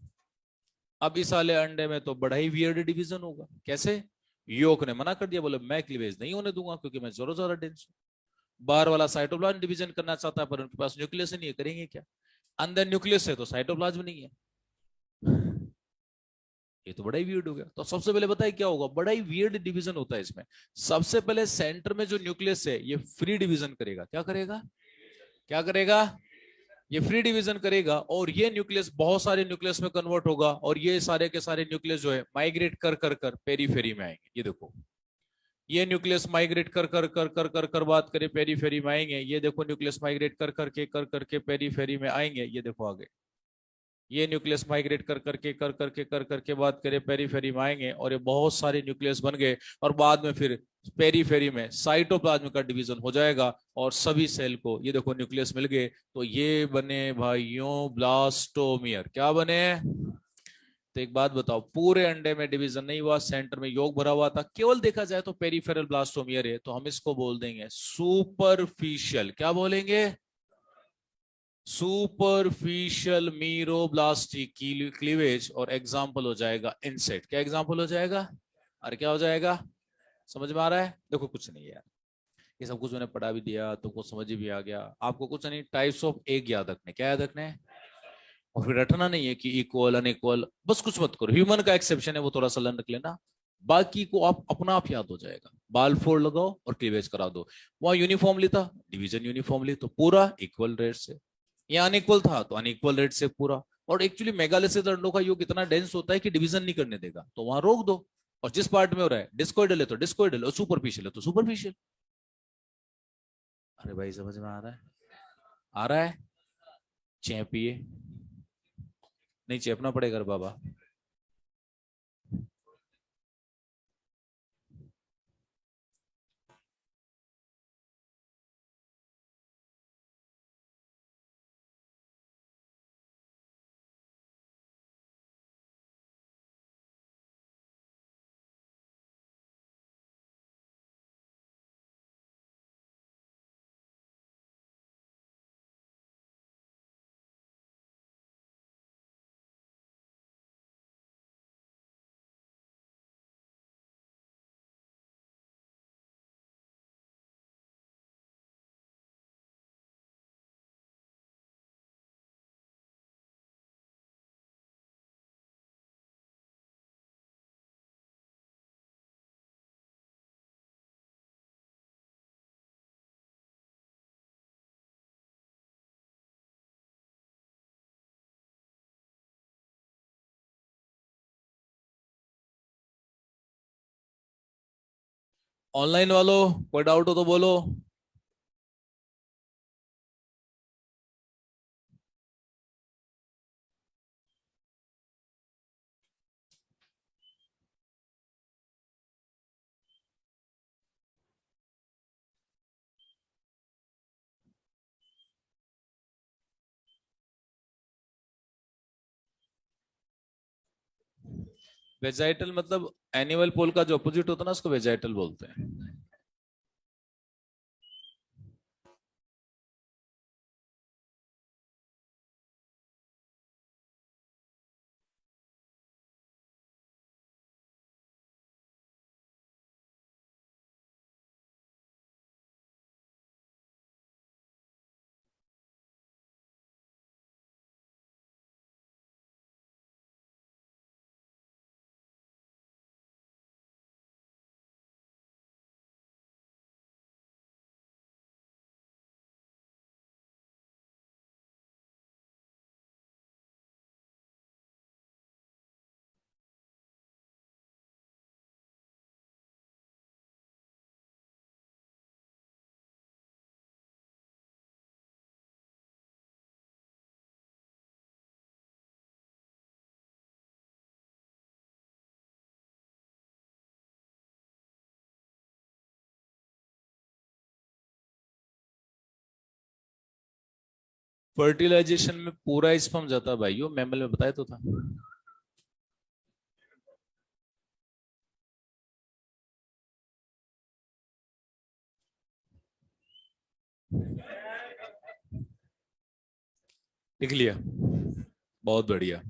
अब इस वाले अंडे में तो बड़ा ही वियर्ड डिवीजन होगा। कैसे? योग ने मना कर दिया, बोले मैं क्लीवेज नहीं होने दूंगा क्योंकि मैं जरूर ज्यादा डेंस हूं। बाहर वाला साइटोप्लाज्म डिवीजन करना चाहता है पर उनके पास न्यूक्लियस ही नहीं है, करेंगे क्या? अंदर न्यूक्लियस है तो साइटोप्लाज्म नहीं है। ये तो बड़ा ही वियर्ड हो गया। तो सबसे पहले बताइए क्या होगा? बड़ा ही वियर्ड डिवीजन होता है इसमें। सबसे पहले सेंटर में जो न्यूक्लियस है ये फ्री डिवीजन करेगा। क्या करेगा? क्या करेगा? ये फ्री डिवीजन करेगा और ये न्यूक्लियस बहुत सारे न्यूक्लियस में कन्वर्ट होगा और ये सारे के सारे न्यूक्लियस जो है माइग्रेट कर कर कर पेरीफेरी में आएंगे। ये देखो, ये न्यूक्लियस माइग्रेट कर कर कर कर कर कर बात करें पेरीफेरी में आएंगे। ये देखो न्यूक्लियस माइग्रेट कर करके पेरीफेरी में आएंगे। ये देखो आगे, ये न्यूक्लियस माइग्रेट कर करके बात करें पेरीफेरी में आएंगे और ये बहुत सारे न्यूक्लियस बन गए और बाद में फिर पेरीफेरी में साइटोप्लाज्म का डिवीजन हो जाएगा और सभी सेल को ये देखो न्यूक्लियस मिल गए। तो ये बने भाइयों ब्लास्टोमियर। क्या बने? तो एक बात बताओ, पूरे अंडे में डिवीजन नहीं हुआ, सेंटर में योग भरा हुआ था, केवल देखा जाए तो पेरीफेरल ब्लास्टोमियर है, तो हम इसको बोल देंगे सुपरफिशियल। क्या बोलेंगे? Superficial meroblastic cleavage. और एग्जाम्पल हो जाएगा इंसेक्ट। क्या एग्जाम्पल हो जाएगा? अरे क्या हो जाएगा? समझ में आ रहा है? देखो कुछ नहीं है यार, ये सब कुछ मैंने पढ़ा भी दिया, तुमको समझ भी आ गया। आपको कुछ नहीं, टाइप्स ऑफ एग याद रखने। क्या याद रखने? और फिर रटना नहीं है कि इक्वल अनइक्वल, बस कुछ मत करो। ह्यूमन का एक्सेप्शन है वो थोड़ा सा लर्न रख लेना, बाकी को आप अपना आप याद हो जाएगा। बाल फोड़ लगाओ और क्लीवेज करा दो। वहां यूनिफॉर्मली था, डिवीजन यूनिफॉर्मली, तो पूरा इक्वल रेट से। या अनइक्वल था तो अनइक्वल रेट से पूरा। और एक्चुअली मेगालिथिक अंडों का योग इतना डेंस होता है कि डिवीजन नहीं करने देगा, तो वहां रोक दो। और जिस पार्ट में हो रहा है डिस्कोइडल है तो डिस्कोइडल, और सुपरफिशियल है तो सुपरफिशियल। अरे भाई समझ में आ रहा है? आ रहा है? चैपिए, नहीं चेपना पड़ेगा रे बाबा। ऑनलाइन वालों कोई डाउट हो तो बोलो। वेजाइटल मतलब एनुअल पोल का जो अपोजिट होता है ना, उसको वेजाइटल बोलते हैं। फर्टिलाइजेशन में पूरा स्पर्म जाता है भाइयों, मैमल में बताया तो था। लिख लिया, बहुत बढ़िया।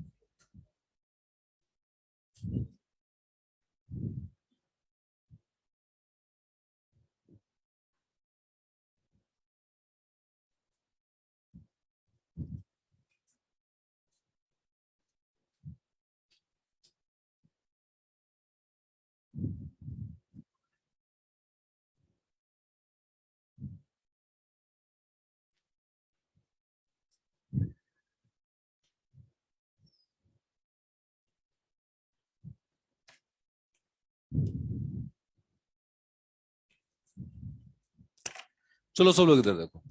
चलो सब लोग इधर देखो,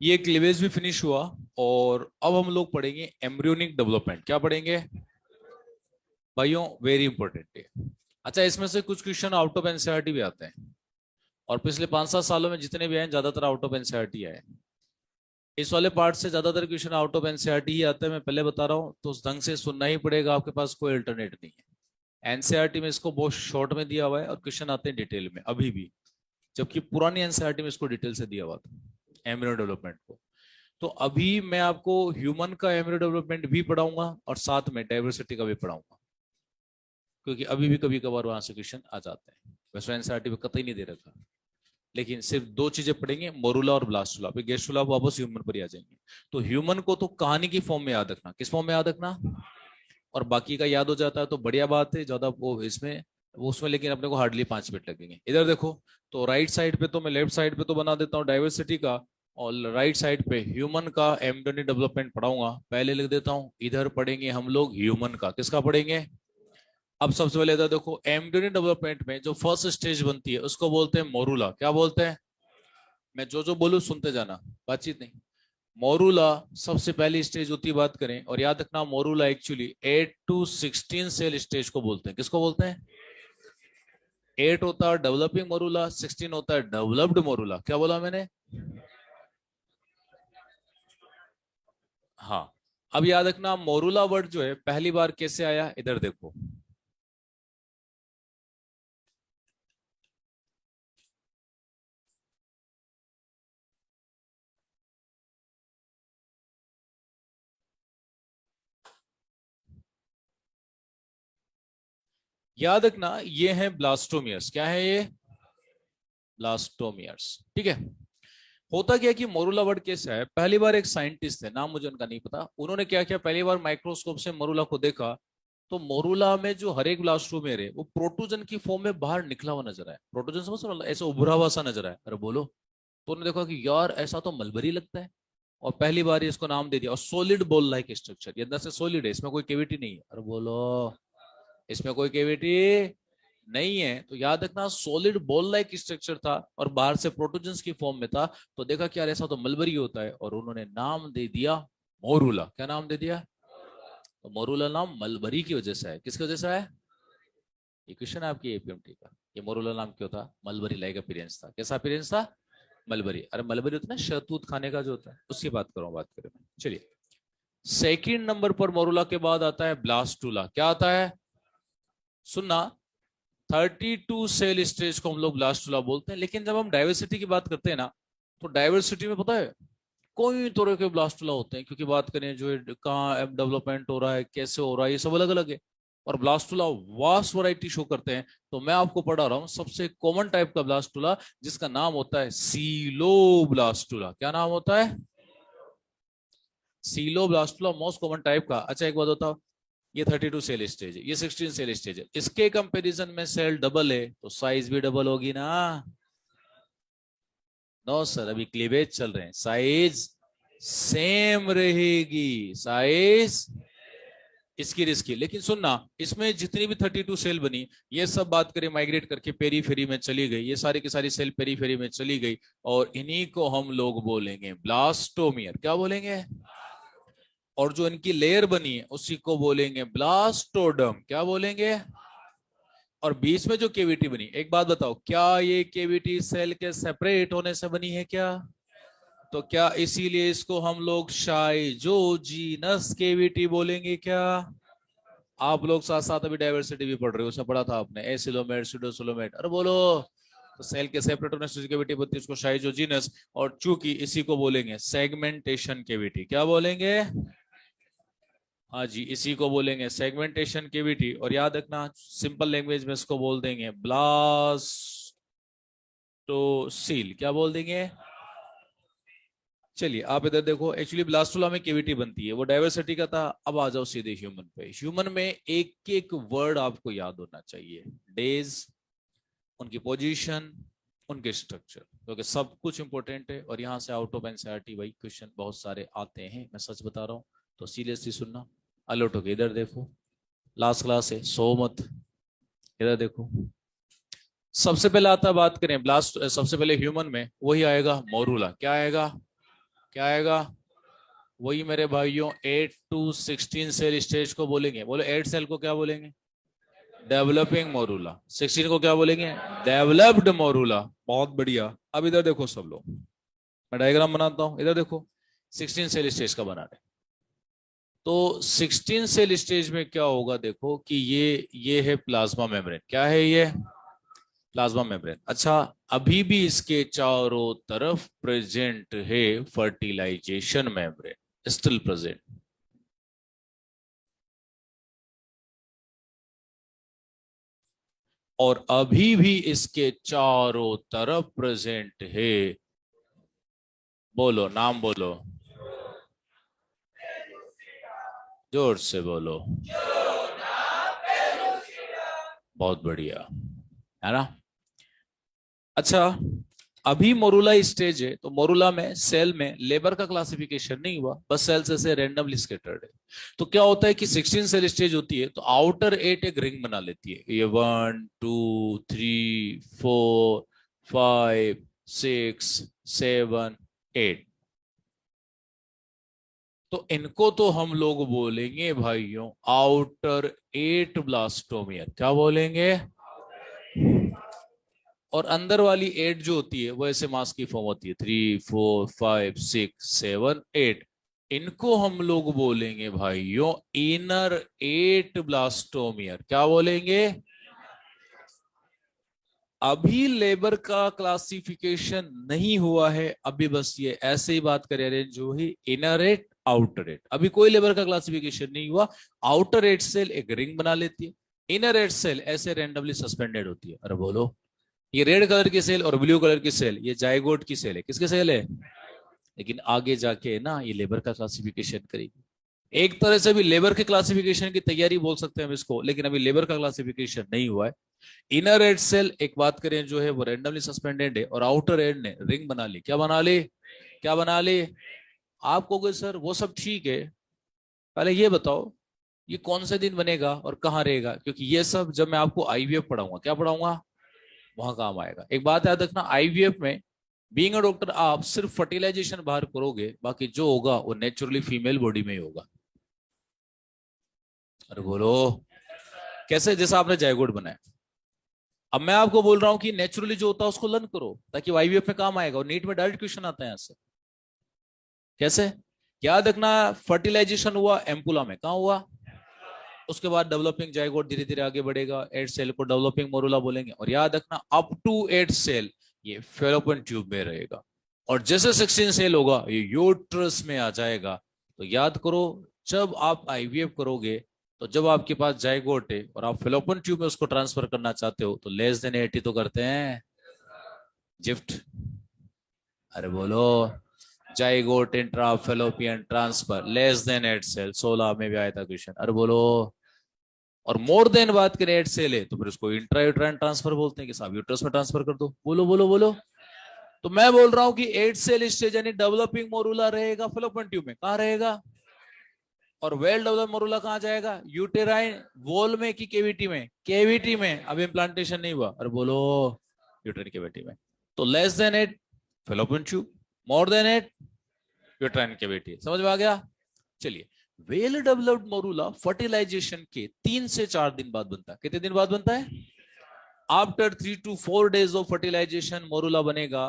ये क्लीवेज भी फिनिश हुआ। और अब हम लोग पढ़ेंगे एम्ब्रियोनिक डेवलपमेंट। क्या पढ़ेंगे भाइयों? वेरी इंपॉर्टेंट है। अच्छा, इसमें से कुछ क्वेश्चन आउट ऑफ एनसीईआरटी भी आते हैं, और पिछले 5-7 सालों में जितने भी आए ज्यादातर आउट ऑफ एनसीईआरटी आए। इस वाले पार्ट से ज्यादातर क्वेश्चन आउट ऑफ एनसीईआरटी ही आते हैं, मैं पहले बता रहा हूँ, तो उस ढंग से सुनना ही पड़ेगा, आपके पास कोई अल्टरनेट नहीं है। एनसीईआरटी में इसको बहुत शॉर्ट में दिया हुआ है, और क्वेश्चन आते हैं डिटेल में अभी भी, जबकि पुरानी एनसीईआरटी में इसको डिटेल से दिया हुआ था एम्ब्रियो डेवलपमेंट को। तो अभी मैं आपको ह्यूमन का एम्ब्रियो डेवलपमेंट भी पढ़ाऊंगा, और साथ में डाइवर्सिटी का भी पढ़ाऊंगा, क्योंकि अभी भी कभी कभार वहां से क्वेश्चन आ जाते हैं। वैसे एनसीईआरटी में कतई नहीं दे रखा, लेकिन सिर्फ दो चीजें पढ़ेंगे, मोरुला और ब्लास्टुला, फिर गेस्टुला वापस ह्यूमन पर ही आ जाएंगे। तो ह्यूमन को तो कहानी की फॉर्म में याद रखना, किस फॉर्म में याद रखना, और बाकी का याद हो जाता है तो बढ़िया बात है, ज्यादा वो इसमें वो उसमें, लेकिन अपने को हार्डली 5 मिनट लगेंगे। इधर देखो, तो राइट साइड पे तो मैं लेफ्ट साइड पे तो बना देता हूँ डाइवर्सिटी का, और राइट साइड पे ह्यूमन का एम्ब्रियोनिक डेवलपमेंट पढ़ाऊंगा। पहले लिख देता हूं, इधर पढ़ेंगे हम लोग ह्यूमन का। किसका पढ़ेंगे? अब सबसे पहले इधर देखो, एम्ब्रियोनिक डेवलपमेंट में जो फर्स्ट स्टेज बनती है उसको बोलते हैं मोरूला। क्या बोलते हैं? मैं जो बोलूं सुनते जाना, बातचीत नहीं। मोरूला सबसे पहली स्टेज होती है, बात करें। और याद रखना, morula actually 8 to 16 cell stage को बोलते हैं। किसको बोलते हैं? 8 होता है डेवलपिंग मोरूला, 16 होता है डेवलप्ड मोरूला। क्या बोला मैंने? हाँ। अब याद रखना, मोरूला वर्ड जो है पहली बार कैसे आया, इधर देखो। याद रखना, ये है ब्लास्टोमियर्स। क्या है ये? ब्लास्टोमियर्स। ठीक है। होता क्या कि मोरूला वर्ड कैसा है, पहली बार एक साइंटिस्ट थे, नाम मुझे उनका नहीं पता, उन्होंने क्या किया, पहली बार माइक्रोस्कोप से मोरूला को देखा। तो मोरूला में जो हर एक ब्लास्टोमियर है वो प्रोटोजन की फॉर्म में बाहर निकला हुआ नजर आया। प्रोटोजन समझ रहे हो? ऐसा उभरा हुआ सा नजर आया। अरे बोलो। तो उन्होंने देखा कि यार ऐसा तो मलबरी लगता है, और पहली बार ही इसको नाम दे दिया। और सॉलिड बॉल लाइक स्ट्रक्चर, ये अंदर से सॉलिड है, इसमें कोई केविटी नहीं है। अरे बोलो, इसमें कोई केविटी नहीं है। तो याद रखना, सॉलिड बॉल लाइक स्ट्रक्चर था और बाहर से प्रोटोजन्स की फॉर्म में था। तो देखा कि यार ऐसा तो मलबरी होता है, और उन्होंने नाम दे दिया मोरूला। क्या नाम दे दिया? तो मोरूला नाम मलबरी की वजह से है। किसकी वजह से है? ये क्वेश्चन है आपकी एपीएमटी का। ये मोरूला नाम क्यों था? मलबरी लाइक अपीयरेंस था। कैसा अपीयरेंस था? मलबरी। अरे मलबरी होता है ना शहतूत खाने का जो होता है, उसकी बात करो, बात करें। चलिए, सेकंड नंबर पर मोरूला के बाद आता है ब्लास्टूला। क्या आता है? सुनना, 32 सेल स्टेज को हम लोग ब्लास्टूला बोलते हैं। लेकिन जब हम डाइवर्सिटी की बात करते हैं ना, तो डाइवर्सिटी में पता है कोई तरह के ब्लास्टूला होते हैं, क्योंकि बात करें जो कहाँ डेवलपमेंट हो रहा है, कैसे हो रहा है, ये सब अलग अलग है। और ब्लास्टूला वास्ट वैरायटी शो करते हैं। तो मैं आपको पढ़ा रहा हूँ सबसे कॉमन टाइप का ब्लास्टूला, जिसका नाम होता है सीलोब्लास्टूला। क्या नाम होता है? सीलोब्लास्टूला, मोस्ट कॉमन टाइप का। अच्छा एक बात बताओ, ये 32 सेल स्टेज है, ये 16 सेल स्टेज है। इसके कंपैरिजन में सेल डबल है, तो साइज भी डबल होगी ना? नो सर, अभी क्लीवेज चल रहे हैं, साइज सेम रहेगी। साइज इसकी रिस्की। लेकिन सुनना, इसमें जितनी भी 32 सेल बनी, ये सब बात करें माइग्रेट करके पेरीफेरी में चली गई। ये सारी की सारी सेल पेरीफेरी में चली गई, और इन्हीं को हम लोग बोलेंगे ब्लास्टोमियर। क्या बोलेंगे? और जो इनकी लेयर बनी है उसी को बोलेंगे ब्लास्टोडम। क्या बोलेंगे? और बीच में जो केविटी बनी, एक बात बताओ, क्या ये केविटी सेल के सेपरेट होने से बनी है क्या? तो क्या इसीलिए इसको हम लोग शाइजोजीनस केविटी बोलेंगे क्या? आप लोग साथ साथ अभी डाइवर्सिटी भी पढ़ रहे हो, उसमें पढ़ा था आपने, एसिलोमेट सुडोसिलोमेट। अरे बोलो। तो सेल के सेपरेट होने से केविटी बनती है, उसको शाइजोजीनस। और चूंकि इसी को बोलेंगे सेगमेंटेशन केविटी। क्या बोलेंगे? हाँ जी, इसी को बोलेंगे सेगमेंटेशन केविटी। और याद रखना, सिंपल लैंग्वेज में इसको बोल देंगे ब्लास्टोसील। क्या बोल देंगे? चलिए आप इधर देखो, एक्चुअली ब्लास्टोला में केविटी बनती है, वो डाइवर्सिटी का था। अब आ जाओ सीधे ह्यूमन पे। ह्यूमन में एक एक वर्ड आपको याद होना चाहिए। डेज, उनकी पोजीशन, उनके स्ट्रक्चर, क्योंकि सब कुछ इंपॉर्टेंट है। और यहाँ से आउट ऑफ एनसीईआरटी वही क्वेश्चन बहुत सारे आते हैं, मैं सच बता रहा हूँ। तो सीरियसली सुनना, अलर्ट होके इधर देखो। लास्ट क्लास है, सो मत। इधर देखो, सबसे पहले आता है, बात करें ब्लास्ट, सबसे पहले ह्यूमन में वही आएगा मोरूला। क्या आएगा? क्या आएगा? वही मेरे भाइयों 8 to 16 सेल स्टेज को बोलेंगे। बोलो 8 सेल को क्या बोलेंगे? Developing morula. 16 को क्या बोलेंगे? Developed morula. बहुत बढ़िया। अब इधर देखो सब लोग, मैं डायग्राम बनाता हूं, इधर देखो। 16 सेल स्टेज का बना रहे। तो 16 सेल स्टेज में क्या होगा, देखो कि ये है प्लाज्मा मेम्ब्रेन। क्या है ये? Plasma membrane. अच्छा, अभी भी इसके चारों तरफ प्रेजेंट है फर्टिलाइजेशन मेम्ब्रेन, स्टिल प्रेजेंट। और अभी भी इसके चारों तरफ प्रेजेंट है, बोलो नाम बोलो, जोर से बोलो। बहुत बढ़िया, है ना? अच्छा, अभी मोरूला स्टेज है, तो मोरूला में सेल में लेबर का क्लासिफिकेशन नहीं हुआ, बस सेल्स ऐसे रैंडमली स्कैटर्ड है। तो क्या होता है कि 16 सेल स्टेज होती है, तो आउटर 8 एक रिंग बना लेती है, ये 1 2 3 4 5 6 7 8। तो इनको तो हम लोग बोलेंगे भाइयों आउटर 8 ब्लास्टोमियर, क्या बोलेंगे? और अंदर वाली 8 जो होती है वो ऐसे मास की फॉर्म होती है, 3 4 5 6 7 8। इनको हम लोग बोलेंगे भाइयों इनर 8 ब्लास्टोमियर, क्या बोलेंगे? अभी लेबर का क्लासिफिकेशन नहीं हुआ है, अभी बस ये ऐसे ही बात करें जो ही इनर 8 आउटर 8, अभी कोई लेबर का क्लासिफिकेशन नहीं हुआ। आउटर 8 सेल एक रिंग बना लेती है, इनर 8 सेल ऐसे रैंडमली सस्पेंडेड होती है। अरे बोलो, ये रेड कलर की सेल और ब्लू कलर की सेल ये जाइगोट की सेल है, किसके सेल है? लेकिन आगे जाके ना ये लेबर का क्लासिफिकेशन करेगी। एक तरह से भी लेबर के क्लासिफिकेशन की तैयारी बोल सकते हैं हम इसको, लेकिन अभी लेबर का क्लासिफिकेशन नहीं हुआ है। इनर एड सेल एक बात करें जो है वो रैंडमली सस्पेंडेड है, और आउटर एड ने रिंग बना ली, क्या बना ली? क्या बना ली? आप कहोगे सर वो सब ठीक है, पहले ये बताओ ये कौन से दिन बनेगा और कहाँ रहेगा, क्योंकि ये सब जब मैं आपको आईवीएफ पढ़ाऊंगा, क्या पढ़ाऊंगा, वहां काम आएगा। एक बात याद रखना, आईवीएफ में बीइंग अ डॉक्टर आप सिर्फ फर्टिलाइजेशन बाहर करोगे, बाकी जो होगा वो नेचुरली फीमेल बॉडी में ही होगा। अरे बोलो, कैसे? जैसा आपने जायगोट बनाया, अब मैं आपको बोल रहा हूं कि नेचुरली जो होता है उसको लर्न करो ताकि आईवीएफ में काम आएगा, और नीट में डायरेक्ट क्वेश्चन आता है यहाँ से। कैसे? याद रखना, फर्टिलाइजेशन हुआ एम्पुला में, कहा हुआ? उसके बाद डेवलपिंग जायगोट धीरे धीरे आगे बढ़ेगा, 8 सेल को डेवलपिंग मोरूला बोलेंगे, और याद रखना अप टू 8 सेल ये फेलोपियन ट्यूब में रहेगा, और जैसे 16 सेल होगा ये यूट्रस में आ जाएगा। तो याद करो, जब आप आईवीएफ करोगे तो जब आपके पास जायगोट है और आप फेलोपियन ट्यूब में उसको ट्रांसफर करना चाहते हो तो लेस देन 80 तो करते हैं जिफ्ट। अरे बोलो, zygote intra fallopian transfer less than 8 cell, 16 में भी आया था क्वेश्चन। अरे बोलो, और मोर देन बात करें 8 सेल है तो फिर उसको इंट्रा यूट्राइन ट्रांसफर बोलते हैं कि साहब यूट्रस में ट्रांसफर कर दो। बोलो बोलो बोलो। तो मैं बोल रहा हूं कि 8 सेल स्टेज यानी डेवलपिंग मोरूला रहेगा फेलोपियन ट्यूब में, कहां रहेगा? और वेल डेवलप मोरूला कहां जाएगा? यूटेराइन वॉल में कि केविटी में? केविटी में, अब इम्प्लांटेशन नहीं हुआ। और बोलो, यूटेराइन केविटी में। तो less than 8 fallopian tube, more than 8 uterine cavity. समझ में आ गया? चलिए, वेल डेवलप्ड मोरूला फर्टिलाइजेशन के 3 से 4 दिन बाद बनता है। कितने दिन बाद बनता है? After 3 to 4 days of fertilisation morula बनेगा।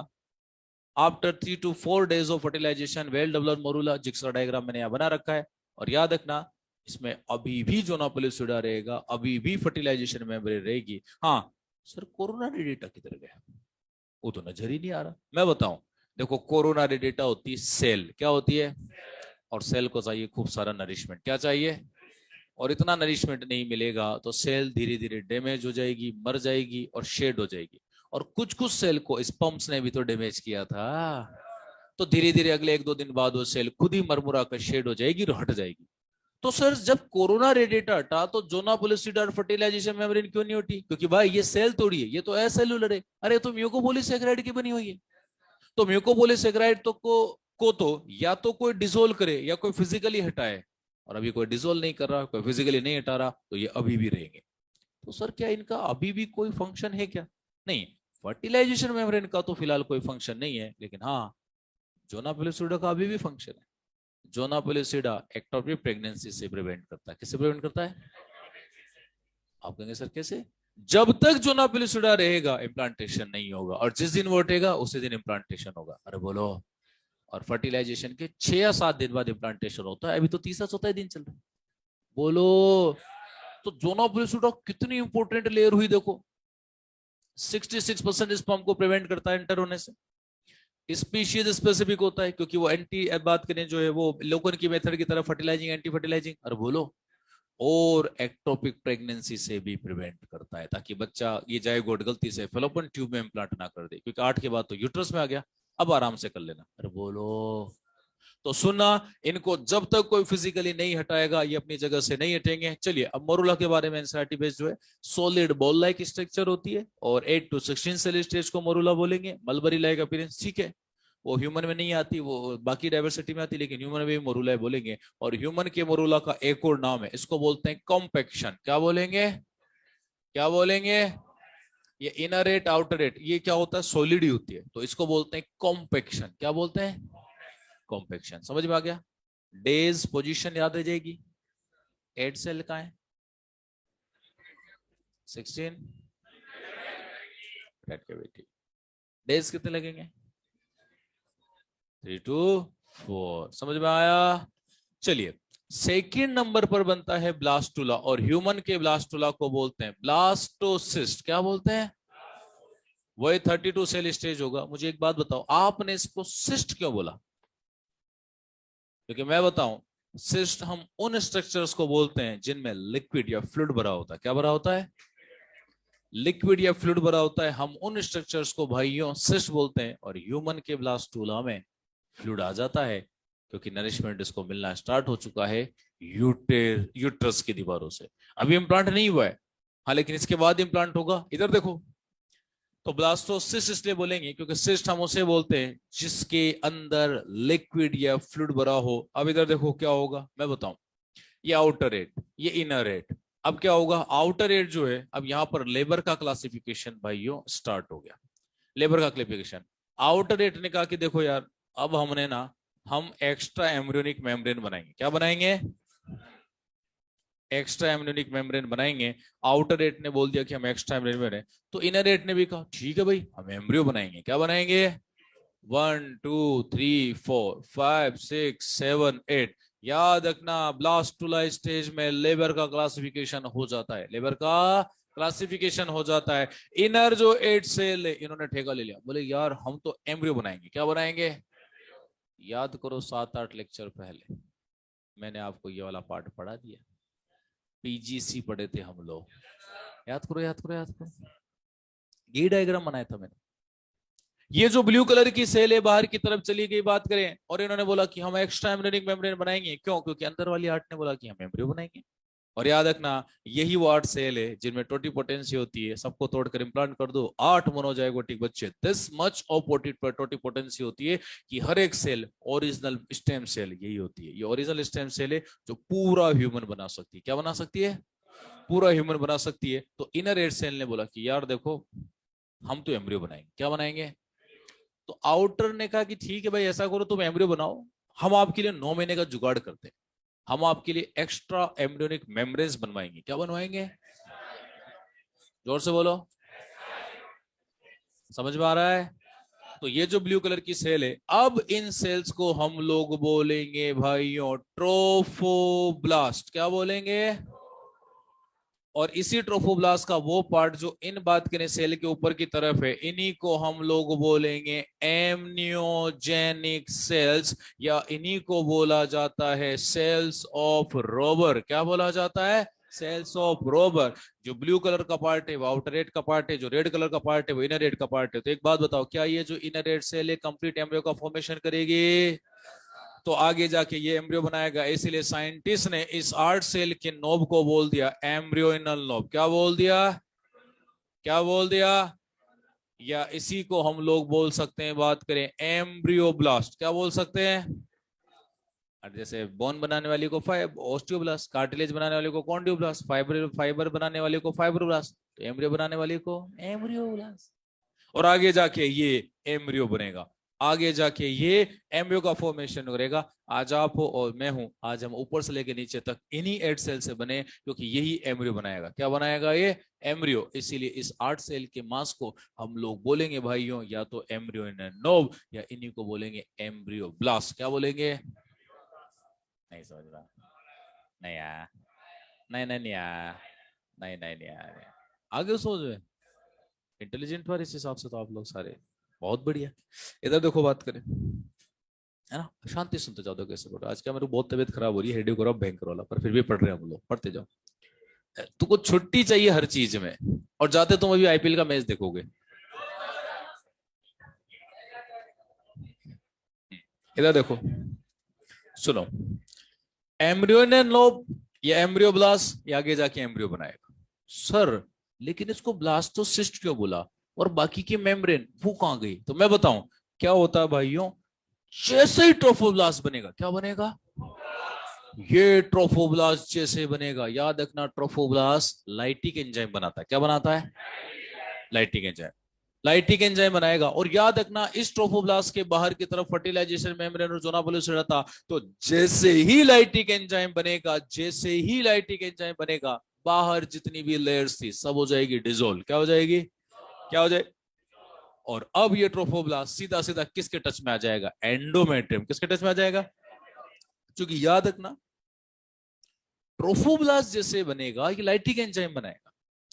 After 3 to 4 days of fertilisation well developed morula, जिक्सरा डायग्राम मैंने यहां बना रखा है। और याद रखना, इसमें अभी भी जोना पेलिसुडा रहेगा, अभी भी फर्टिलाइजेशन मेम्ब्रेन रहेगी। हाँ सर, कोरोना डेटा किधर गया? वो तो नजर ही नहीं आ रहा। मैं बताऊं, देखो कोरोना डेटा होती है सेल, क्या होती है? और सेल को चाहिए खूब सारा नरिशमेंट, क्या चाहिए? और इतना नरिशमेंट नहीं मिलेगा तो सेल धीरे धीरे डैमेज हो जाएगी, मर जाएगी और शेड हो जाएगी। और कुछ कुछ सेल को स्पम्प्स ने भी तो डैमेज किया था, तो धीरे धीरे अगले 1-2 दिन बाद वो सेल खुद ही मरमुरा कर शेड हो जाएगी और हट जाएगी। तो सर जब कोरोना रेडिएटा हटा तो जोना पोलिसिडर फर्टिलाइजेशन मेम्ब्रेन क्यों नहीं हटी? क्योंकि भाई ये सेल तोड़ी है, ये तो एसेलुलर है। अरे तो म्यूकोपोलिसैकेराइड की बनी हुई है, तो म्यूकोपोलिसैकेराइड तो को तो या तो कोई डिसोल्व करे या कोई फिजिकली हटाए, और अभी कोई डिसोल्व नहीं कर रहा, कोई फिजिकली नहीं हटा रहा, तो ये अभी भी रहेंगे। तो सर क्या इनका अभी भी कोई फंक्शन है क्या? नहीं, फर्टिलाइजेशन मेम्ब्रेन का तो फिलहाल कोई फंक्शन नहीं है, लेकिन हाँ जोना पेलिसिडा का अभी भी फंक्शन है। जोना पेलिसिडा एक्टोपिक प्रेगनेंसी से प्रिवेंट करता है। किससे प्रिवेंट करता है? आप कहेंगे सर कैसे? जब तक जोना पेलिसिडा रहेगा इम्प्लांटेशन नहीं होगा, और जिस दिन वो हटेगा उसी दिन इम्प्लांटेशन होगा। अरे बोलो, और फर्टिलाइजेशन के 6 या 7 दिन बाद इम्प्लांटेशन होता है, अभी तो तीसरा चौथा दिन चल रहा है। बोलो, तो जोना पेलिसिडा कितनी इंपॉर्टेंट लेयर हुई देखो, 66% स्पर्म को प्रिवेंट करता है एंटर होने से। स्पीशीज स्पेसिफिक होता है क्योंकि वो एंटी, बात करें जो है वो लोकन की मेथड की तरह फर्टिलाइजिंग एंटी फर्टिलाइजिंग। और बोलो, और एक्टोपिक प्रेगनेंसी से भी प्रिवेंट करता है, ताकि बच्चा ये जायगोट गलती से फेलोपियन ट्यूब में इम्प्लांट ना कर दे, क्योंकि 8 के बाद तो यूट्रस में आ गया, अब आराम से कर लेना। अरे बोलो, तो सुनना, इनको जब तक कोई फिजिकली नहीं हटाएगा ये अपनी जगह से नहीं हटेंगे। चलिए अब मोरूला के बारे में एनसीईआरटी बेस्ड जो है, सॉलिड बॉल लाइक स्ट्रक्चर होती है और 8 to 16 सेल स्टेज को मोरूला बोलेंगे। मलबरी लाइक अपीयरेंस, ठीक है, वो ह्यूमन में नहीं आती, वो बाकी डायवर्सिटी में आती, लेकिन ह्यूमन में भी मोरूला बोलेंगे। और ह्यूमन के मोरूला का एक और नाम है, इसको बोलते हैं कॉम्पैक्शन। क्या बोलेंगे, क्या बोलेंगे? ये इनर रेट आउटर रेट ये क्या होता है, सॉलिड ही होती है, तो इसको बोलते हैं कॉम्पैक्शन। क्या बोलते हैं? कॉम्पैक्शन। समझ में आ गया? डेज पोजीशन याद आ जाएगी। 8 सेल का है, 16 बैठ के बैठी। डेज कितने लगेंगे? 3 to 4। समझ में आया? चलिए सेकेंड नंबर पर बनता है ब्लास्टुला, और ह्यूमन के ब्लास्टुला को बोलते हैं ब्लास्टोसिस्ट। क्या बोलते हैं? वही 32 सेल स्टेज होगा। मुझे एक बात बताओ, आपने इसको सिस्ट क्यों बोला? क्योंकि मैं बताऊं, सिस्ट हम उन स्ट्रक्चर्स को बोलते हैं जिनमें लिक्विड या फ्लूइड भरा होता है। क्या भरा होता है? लिक्विड या फ्लूइड भरा होता है, हम उन स्ट्रक्चर्स को भाइयों सिस्ट बोलते हैं। और ह्यूमन के ब्लास्टुला में फ्लूइड आ जाता है क्योंकि नरिशमेंट इसको मिलना स्टार्ट हो चुका है यूट्रस की दीवारों से। अभी इम्प्लांट नहीं हुआ है, हाँ, लेकिन इसके बाद इम्प्लांट होगा। इधर देखो, तो ब्लास्टोसिस्ट इसलिए बोलेंगे क्योंकि सिस्ट हम उसे बोलते हैं जिसके अंदर लिक्विड या फ्लूइड भरा हो। अब इधर देखो क्या होगा, मैं बताऊं, ये आउटर रेट, ये इनर रेट। अब क्या होगा, आउटर रेट जो है, अब यहां पर लेबर का क्लासिफिकेशन भाइयों स्टार्ट हो गया। लेबर का क्लासिफिकेशन, आउटर रेट ने कहा कि देखो यार, अब हमने ना, हम एक्स्ट्रा एम्ब्रियोनिक मेम्ब्रेन बनाएंगे। क्या बनाएंगे? एक्स्ट्रा एम्ब्रियोनिक मेम्ब्रेन बनाएंगे। आउटर रेट ने बोल दिया कि हम एक्स्ट्रा एम्ब्रियोनिक मेम्ब्रेन, तो इनर रेट ने भी कहा ठीक है भाई, हम एम्ब्रियो बनाएंगे। क्या बनाएंगे? 1 2 3 4 5 6 7 8। याद रखना, ब्लास्टुला स्टेज में लेबर का क्लासिफिकेशन हो जाता है, लेबर का क्लासिफिकेशन हो जाता है। इनर जो 8 सेल, इन्होंने ठेका ले लिया, बोले यार हम तो एम्ब्रियो बनाएंगे। क्या बनाएंगे? याद करो 7-8 लेक्चर पहले मैंने आपको ये वाला पार्ट पढ़ा दिया, पीजीसी पढ़े थे हम लोग। याद करो, याद करो, याद करो, ये डायग्राम बनाया था मैंने। ये जो ब्लू कलर की सेल है बाहर की तरफ चली गई, बात करें, और इन्होंने बोला कि हम एक्स्ट्रा एम्ब्रियोनिक मेम्ब्रेन बनाएंगे। क्यों? क्योंकि अंदर वाली आर्ट ने बोला कि हम एम्ब्रियो बनाएंगे। और याद रखना, यही वो 8 सेल है जिनमें टोटीपोटेंसी होती है। सबको तोड़कर इम्प्लांट कर दो, 8 मोनोजाइगोटिक बच्चे, दिस मच ऑफ टोटीपोटेंसी होती है कि हर एक सेल ओरिजिनल स्टेम सेल यही होती है। ये ओरिजिनल स्टेम सेल है जो पूरा ह्यूमन बना सकती है। क्या बना सकती है? पूरा ह्यूमन बना सकती है। तो इनर एड सेल ने बोला कि यार देखो, हम तो एम्ब्रियो बनाएंगे। क्या बनाएंगे? तो आउटर ने कहा कि ठीक है भाई, ऐसा करो, तुम एम्ब्रियो बनाओ, हम आपके लिए 9 महीने का जुगाड़ करते हैं, हम आपके लिए एक्स्ट्रा एम्ब्रियोनिक मेम्ब्रेन्स बनवाएंगे। क्या बनवाएंगे? जोर से बोलो, समझ में आ रहा है? तो ये जो ब्लू कलर की सेल है, अब इन सेल्स को हम लोग बोलेंगे भाइयों ट्रोफोब्लास्ट। क्या बोलेंगे? और इसी ट्रोफोब्लास्ट का वो पार्ट जो इन बात के सेल के ऊपर की तरफ है, इन्हीं को हम लोग बोलेंगे एमनियोजेनिक सेल्स, या इन्हीं को बोला जाता है सेल्स ऑफ रोबर। क्या बोला जाता है? Cells of Rauber. जो ब्लू कलर का पार्ट है वो आउटर रेड का पार्ट है, जो रेड कलर का पार्ट है वो इनर रेड का पार्ट है। तो एक बात बताओ, क्या ये जो इनर रेड सेल है कंप्लीट एम्ब्रियो का फॉर्मेशन करेगी? तो आगे जाके ये एम्ब्रियो बनाएगा। इसीलिए साइंटिस्ट ने इस 8 सेल के नोब को बोल दिया एम्ब्रियोइनल नोब। क्या बोल दिया? क्या बोल दिया? या इसी को हम लोग बोल सकते हैं, बात करें, एम्ब्रियोब्लास्ट। क्या बोल सकते हैं? जैसे बोन बनाने वाली को ऑस्टियोब्लास्ट, कार्टिलेज बनाने वाले को कॉन्डियोब्लास्ट, फाइबर फाइबर बनाने वाले को फाइब्रोब्लास्ट, तो एम्ब्रियो बनाने वाले को एम्ब्रियोब्लास्ट। और आगे जाके ये एम्ब्रियो बनेगा, आगे जाके ये एम्ब्रियो का फॉर्मेशन करेगा। आज आप हो और मैं हूं, आज हम ऊपर से लेकर नीचे तक इन्हीं 8 सेल से बने, क्योंकि यही एम्ब्रियो बनाएगा। क्या बनाएगा? ये एम्ब्रियो। इसीलिए इस 8 सेल के मास को हम लोग बोलेंगे भाइयों या तो एम्ब्रियो इन नोव, या इन्हीं को बोलेंगे एम्ब्रियो ब्लास्ट। क्या बोलेंगे? नहीं समझ रहा? नहीं यार, नहीं नहीं नहीं यार, नहीं नहीं नहीं यार, आगे सोच। इंटेलिजेंट वाले इस हिसाब से तो आप लोग सारे बहुत बढ़िया। इधर देखो, बात करें, है ना, शांति सुनते जाओ। तो कैसे पढ़ो, आज क्या मेरे बहुत तबीयत खराब हो रही है, हेडेक हो रहा भयंकर वाला, पर फिर भी पढ़ रहे हैं हम लोग, पढ़ते जाओ। तुमको छुट्टी चाहिए हर चीज में, और जाते तुम अभी आईपीएल का मैच देखोगे। इधर देखो, सुनो, एम्ब्रियोनियन लोब या एम्ब्रियोब्लास्ट, ये आगे जाके एम्ब्रियो बनाएगा। सर लेकिन इसको ब्लास्टोसिस्ट क्यों बोला, और बाकी की मेम्ब्रेन वो कहां गई? तो मैं बताऊं क्या होता है भाइयों, जैसे ही ट्रोफोब्लास्ट बनेगा, क्या बनेगा, ये ट्रोफोब्लास्ट जैसे बनेगा, याद रखना ट्रोफोब्लास्ट लाइटिक एंजाइम बनाता है। क्या बनाता है? Lytic enzyme. लाइटिक एंजाइम बनाएगा, और याद रखना इस ट्रोफोब्लास्ट के बाहर की तरफ फर्टिलाइजेशन मेम्ब्रेन और जोना पेलोसा रहता। तो जैसे ही लाइटिक एंजाइम बनेगा, जैसे ही लाइटिक एंजाइम बनेगा, बाहर जितनी भी लेयर्स थी सब हो जाएगी डिजोल्व। क्या हो जाएगी? क्या हो जाए? और अब ये ट्रोफोब्लास्ट सीधा सीधा किसके टच में आ जाएगा? एंडोमेट्रियम। किसके टच में आ जाएगा? क्योंकि याद रखना ट्रोफोब्लास्ट जैसे बनेगा, ये लाइटिक एंजाइम बनाएगा,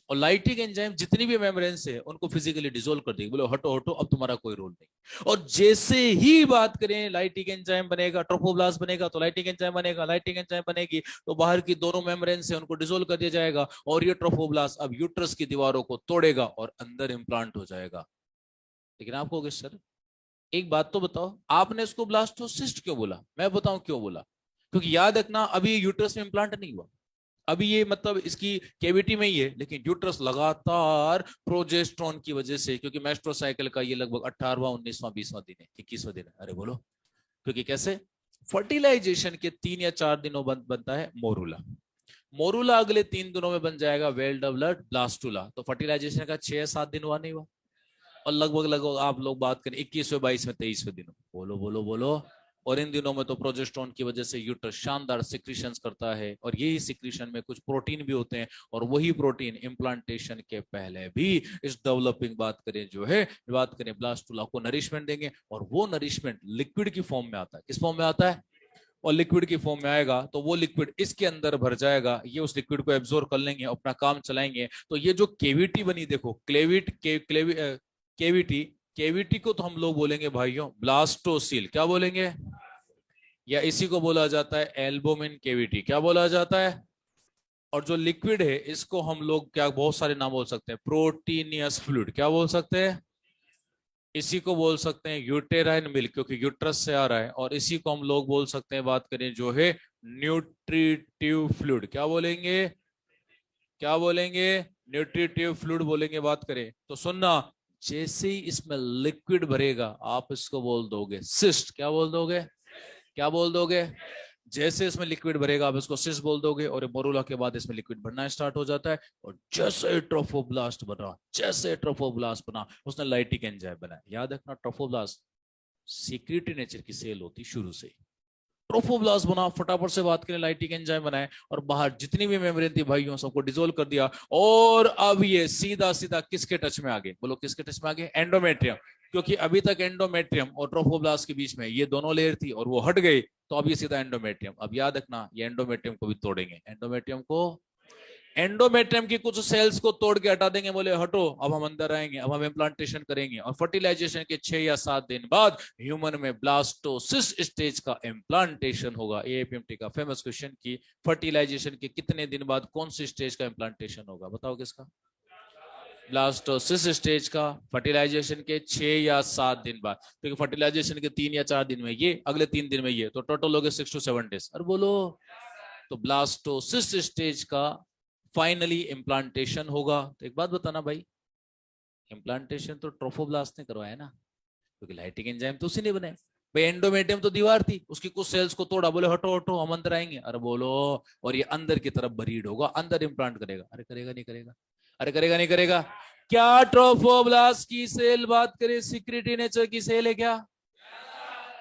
और लाइटिक एंजाइम जितनी भी मेम्ब्रेन्स है उनको फिजिकली डिसोल्व कर देगी। बोलो हटो हटो, अब तुम्हारा कोई रोल नहीं। और जैसे ही बात करें लाइटिक एंजाइम बनेगा, ट्रोफोब्लास्ट बनेगा, तो लाइटिक एंजाइम बनेगा, लाइटिक एंजाइम बनेगी तो बाहर की दोनों मेम्ब्रेन्स है उनको डिसोल्व कर दिया जाएगा, और ये ट्रोफोब्लास्ट अब यूट्रस की दीवारों को तोड़ेगा और अंदर इंप्लांट हो जाएगा। लेकिन आप कहोगे सर एक बात तो बताओ, आपने इसको ब्लास्टोसिस्ट क्यों बोला? मैं बताऊं क्यों बोला। क्योंकि याद रखना अभी यूट्रस में इंप्लांट नहीं हुआ, अभी ये मतलब इसकी केविटी में ही है, लेकिन यूट्रस लगातार प्रोजेस्ट्रॉन की वजह से, क्योंकि मेस्ट्रोसाइकिल का ये लगभग 18वां 19वां 20वां दिन है, 21वां दिन है। अरे बोलो, क्योंकि कैसे फर्टिलाइजेशन के 3 या 4 दिनों बनता है मोरूला। मोरूला अगले 3 दिनों में बन जाएगा वेल डेवलप्ड ब्लास्टुला। तो फर्टिलाइजेशन का 6 या 7 दिन हुआ नहीं हुआ, और लगभग लगभग आप लोग बात करें 21वें 22वें 23वें दिन, बोलो बोलो बोलो। और इन दिनों में तो प्रोजेस्टेरोन की वजह से यूट्रस शानदार सिक्रीशंस करता है, और यही सिक्रीशन में कुछ प्रोटीन भी होते हैं, और वही प्रोटीन इम्प्लांटेशन के पहले भी इस डेवलपिंग बात करें जो है बात करें ब्लास्टुला को नरिशमेंट देंगे, और वो नरिशमेंट लिक्विड की फॉर्म में आता है। किस फॉर्म में आता है? और लिक्विड की फॉर्म में आएगा तो वो लिक्विड इसके अंदर भर जाएगा, ये उस लिक्विड को एब्जॉर्ब कर लेंगे, अपना काम चलाएंगे। तो ये जो केविटी बनी देखो, केविटी, केविटी को तो हम लोग बोलेंगे भाइयों ब्लास्टोसील। क्या बोलेंगे? या इसी को बोला जाता है एल्बुमिन केविटी। क्या बोला जाता है? और जो लिक्विड है इसको हम लोग क्या बहुत सारे नाम बोल सकते हैं, प्रोटीनियस फ्लूइड। क्या बोल सकते हैं? इसी को बोल सकते हैं यूटेराइन मिल्क, क्योंकि यूट्रस से आ रहा है। और इसी को हम लोग बोल सकते हैं बात करें जो है न्यूट्रिटिव फ्लूइड। क्या बोलेंगे? क्या बोलेंगे? न्यूट्रिटिव फ्लूइड बोलेंगे बात करें तो। सुनना, जैसे ही इसमें लिक्विड भरेगा आप इसको बोल दोगे सिस्ट। क्या बोल दोगे? क्या बोल दोगे? जैसे इसमें लिक्विड भरेगा आप इसको सिस्ट बोल दोगे, और मोरूला के बाद इसमें लिक्विड भरना स्टार्ट हो जाता है। और जैसे ट्रोफोब्लास्ट बना, जैसे ट्रोफोब्लास्ट बना, उसने लाइटिक एंजाइम बनाया। याद रखना ट्रोफोब्लास्ट सीक्रेटरी नेचर की सेल होती शुरू से ही। ट्रोफोब्लास्ट बना, फटाफट से बात करें लाइटिक एंजाइम बनाए, और बाहर जितनी भी मेम्ब्रेन थी भाइयों सबको डिसोल्व कर दिया। और अब ये सीधा सीधा किसके टच में आ गए? बोलो किसके टच में आ गए? एंडोमेट्रियम। क्योंकि अभी तक एंडोमेट्रियम और ट्रोफोब्लास्ट के बीच में ये दोनों लेयर थी, और वो हट गई, तो अब ये सीधा एंडोमेट्रियम। अब याद रखना ये एंडोमेट्रियम को भी तोड़ेंगे, एंडोमेट्रियम को, एंडोमेट्रियम की कुछ सेल्स को तोड़ के हटा देंगे, बोले हटो अब हम अंदर आएंगे, अब हम इम्प्लांटेशन करेंगे। और फर्टिलाइजेशन के 6 या 7 दिन बाद ह्यूमन में ब्लास्टोसिस स्टेज का इम्प्लांटेशन होगा। एएपीएमटी का फेमस क्वेश्चन की फर्टिलाइजेशन के कितने दिन बाद कौन सी स्टेज का इम्प्लांटेशन होगा? बताओ किसका? ब्लास्टोसिस स्टेज का, फर्टिलाइजेशन के 6 या 7 दिन बाद। क्योंकि फर्टिलाइजेशन के 3 या 4 दिन में ये, अगले 3 दिन में ये, तो टोटल हो गए 6 to 7 days। और बोलो, तो ब्लास्टोसिस स्टेज का फाइनली इम्प्लांटेशन होगा। तो एक बात बताना भाई, इम्प्लांटेशन तो ट्रोफोब्लास्ट ने करवाया ना, क्योंकि लाइटिक एंजाइम तो उसी ने बनाया। भाई एंडोमेट्रियम तो दीवार थी, उसकी कुछ सेल्स को तोड़ा, बोले हटो हटो हम अंदर आएंगे। अरे बोलो, और ये अंदर की तरफ बरीड होगा, अंदर इम्प्लांट करेगा। अरे करेगा नहीं करेगा? अरे करेगा नहीं करेगा? क्या ट्रोफोब्लास्ट की सेल बात करें सिक्रेटरी नेचर की सेल है क्या?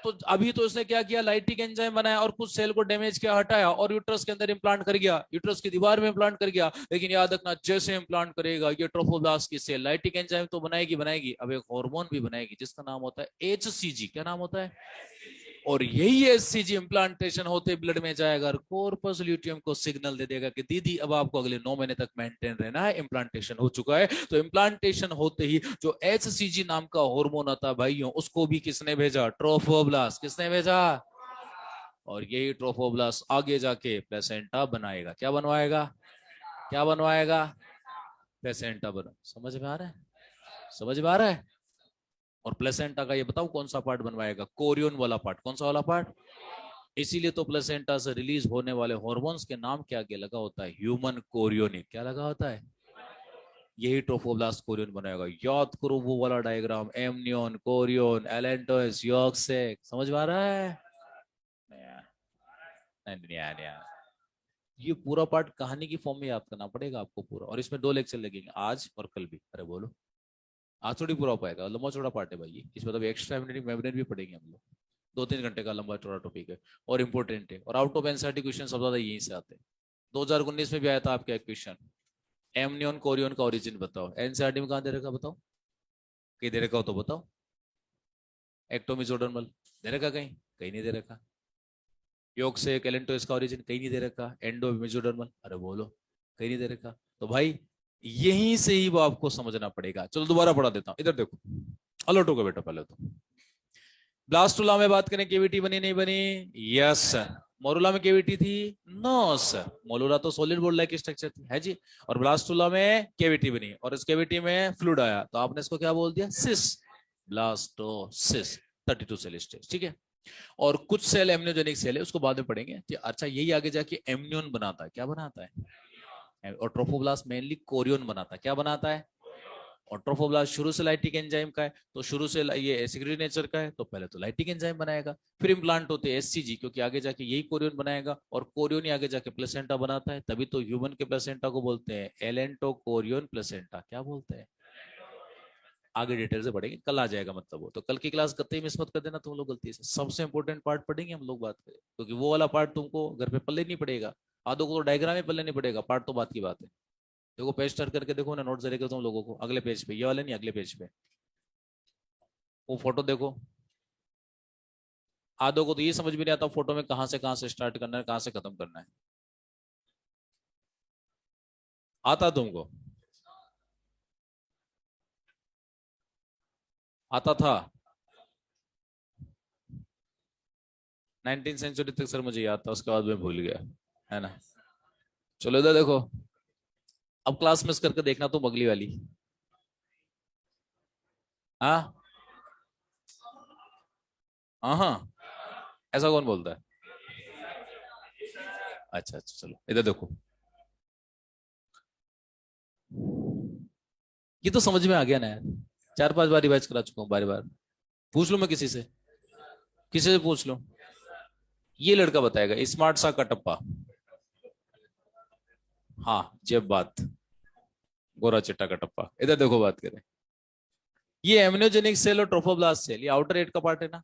तो अभी तो उसने क्या किया, लाइटिक एंजाइम बनाया और कुछ सेल को डैमेज किया, हटाया, और यूट्रस के अंदर इंप्लांट कर गया, यूट्रस की दीवार में इंप्लांट कर गया। लेकिन याद रखना जैसे इंप्लांट करेगा ये ट्रोफोब्लास्ट की सेल लाइटिक एंजाइम तो बनाएगी बनाएगी, अब एक हार्मोन भी बनाएगी जिसका नाम होता है एचसीजी। क्या नाम होता है? और यही एचसीजी इम्प्लांटेशन होते ब्लड में जाएगा, और कॉर्पस ल्यूटियम को सिग्नल दे देगा कि दीदी अब आपको अगले 9 महीने तक मेंटेन रहना है, इम्प्लांटेशन हो चुका है। तो इम्प्लांटेशन होते ही जो एचसीजी नाम का हार्मोन आता भाइयों, उसको भी किसने भेजा? ट्रोफोब्लास्ट। किसने भेजा? और यही ट्रोफोब्लास्ट आगे जाके प्लेसेंटा बनाएगा। क्या बनवाएगा? क्या बनवाएगा? प्लेसेंटा बना। समझ में आ रहा है? समझ में आ रहा है? और प्लेसेंटा का ये बताओ कौन सा पार्ट बनवाएगा? कोरियन वाला पार्ट। कौन सा वाला पार्ट? इसीलिए तो प्लेसेंटा से रिलीज होने वाले हॉर्मोन्स के नाम के आगे लगा होता है ह्यूमन कोरियोनिक। क्या लगा होता है? यही ट्रोफोब्लास्ट कोरियन बनाएगा। याद करो वो वाला डायग्राम, एमनियन, कोरियन, एलेंटोस, योक्सेक। समझ में आ रहा है? नहीं नहीं नहीं नहीं। ये पूरा पार्ट कहानी की फॉर्म में याद करना पड़ेगा आपको पूरा, और इसमें 2 लेक्चर लगेंगे, आज और कल भी। अरे बोलो, आज थोड़ी पूरा हो पाएगा, लंबा चौड़ा पार्ट है भाई ये। इसमें तो एक्स्ट्रा मेमोरी भी पढ़ेंगे हम लोग। 2-3 घंटे का लंबा चौड़ा टॉपिक है और इंपॉर्टेंट है, और आउट ऑफ एनसीईआरटी क्वेश्चन सबसे ज्यादा यहीं से आते हैं। 2019 में भी आया था आपका एक क्वेश्चन, एमनियन कोरियन का ओरिजिन बताओ। एनसीईआरटी में कहाँ दे रखा बताओ? कहीं दे रखा हो तो बताओ। एक्टोमिजोडर्मल दे रखा? कहीं कहीं नहीं दे रखा। योग से कैलेंटो इसका ओरिजिन कहीं नहीं दे रखा। एंडो मेजोडर्मल, अरे बोलो, कहीं नहीं दे रखा। तो भाई यहीं से ही वो आपको समझना पड़ेगा। चलो दोबारा पढ़ा देता हूं, इधर देखो, अलर्ट हो गया बेटा। पहले तो ब्लास्टुला में बात करें, केविटी बनी नहीं बनी? Yes sir. मोरुला में केविटी थी? No sir. मोरुला तो सॉलिड बोर्ड लाइक स्ट्रक्चर थी, है जी। और ब्लास्टुला में केविटी बनी, और इस केविटी में फ्लूइड आया, तो आपने इसको क्या बोल दिया? सिस। ब्लास्टोसिस। 32 सेल स्टेज, ठीक है। और कुछ सेल एम्नियोजेनिक सेल है, उसको बाद में पढ़ेंगे। अच्छा, यही आगे जाके एम्नियोन बनाता है। क्या बनाता है? और ट्रोफोब्लास्ट मेनली कोरियन बनाता है। क्या बनाता है? और ट्रोफोब्लास्ट शुरू से लाइटिक एंजाइम का है, तो शुरू से ये सेक्रेटरी नेचर का है, तो पहले तो लाइटिक एंजाइम बनाएगा, फिर इम्प्लांट होते हैं एससीजी, क्योंकि आगे जाके यही कोरियन बनाएगा, और कोरियन ही आगे जाके प्लेसेंटा बनाता है। तभी तो ह्यूमन के प्लेसेंटा को बोलते हैं एलेंटो कोरियन प्लेसेंटा। क्या बोलते हैं? आगे डिटेल से पढ़ेंगे, कल आ जाएगा मतलब वो। तो कल की क्लास कतई मिस मत कर देना तुम लोग गलती से। सबसे इंपॉर्टेंट पार्ट पढ़ेंगे हम लोग बात करें, क्योंकि वो वाला पार्ट तुमको घर पे पल्ले नहीं पड़ेगा। आधो को तो डायग्राम में पल्ले नहीं पड़ेगा, पार्ट तो बात की बात है। देखो पेज टर्न करके देखो ना, नोट जरिए तुम लोगों को अगले पेज पे, ये वाले नहीं, अगले पेज पे वो फोटो देखो। आधो को तो ये समझ भी नहीं आता फोटो में कहां से स्टार्ट करना है, कहां से खत्म करना है। आता तुमको? आता था 19th सेंचुरी तक सर, मुझे याद था, उसके बाद मैं भूल गया, है ना। चलो इधर देखो, अब क्लास मिस करके देखना तुम अगली वाली। हाँ हाँ हाँ, ऐसा कौन बोलता है? अच्छा अच्छा, चलो इधर देखो। ये तो समझ में आ गया ना यार, 4-5 बार रिवाइज करा चुका हूँ, बार बार। पूछ लूं मैं किसी से, किसी से पूछ लूं? ये लड़का बताएगा, स्मार्ट सा कटप्पा। हाँ जब बात, गोरा चिट्टा कटप्पा। इधर देखो बात करें, ये एम्नियोजेनिक सेल और ट्रोफोब्लास्ट सेल, ये आउटर एट का पार्ट है ना,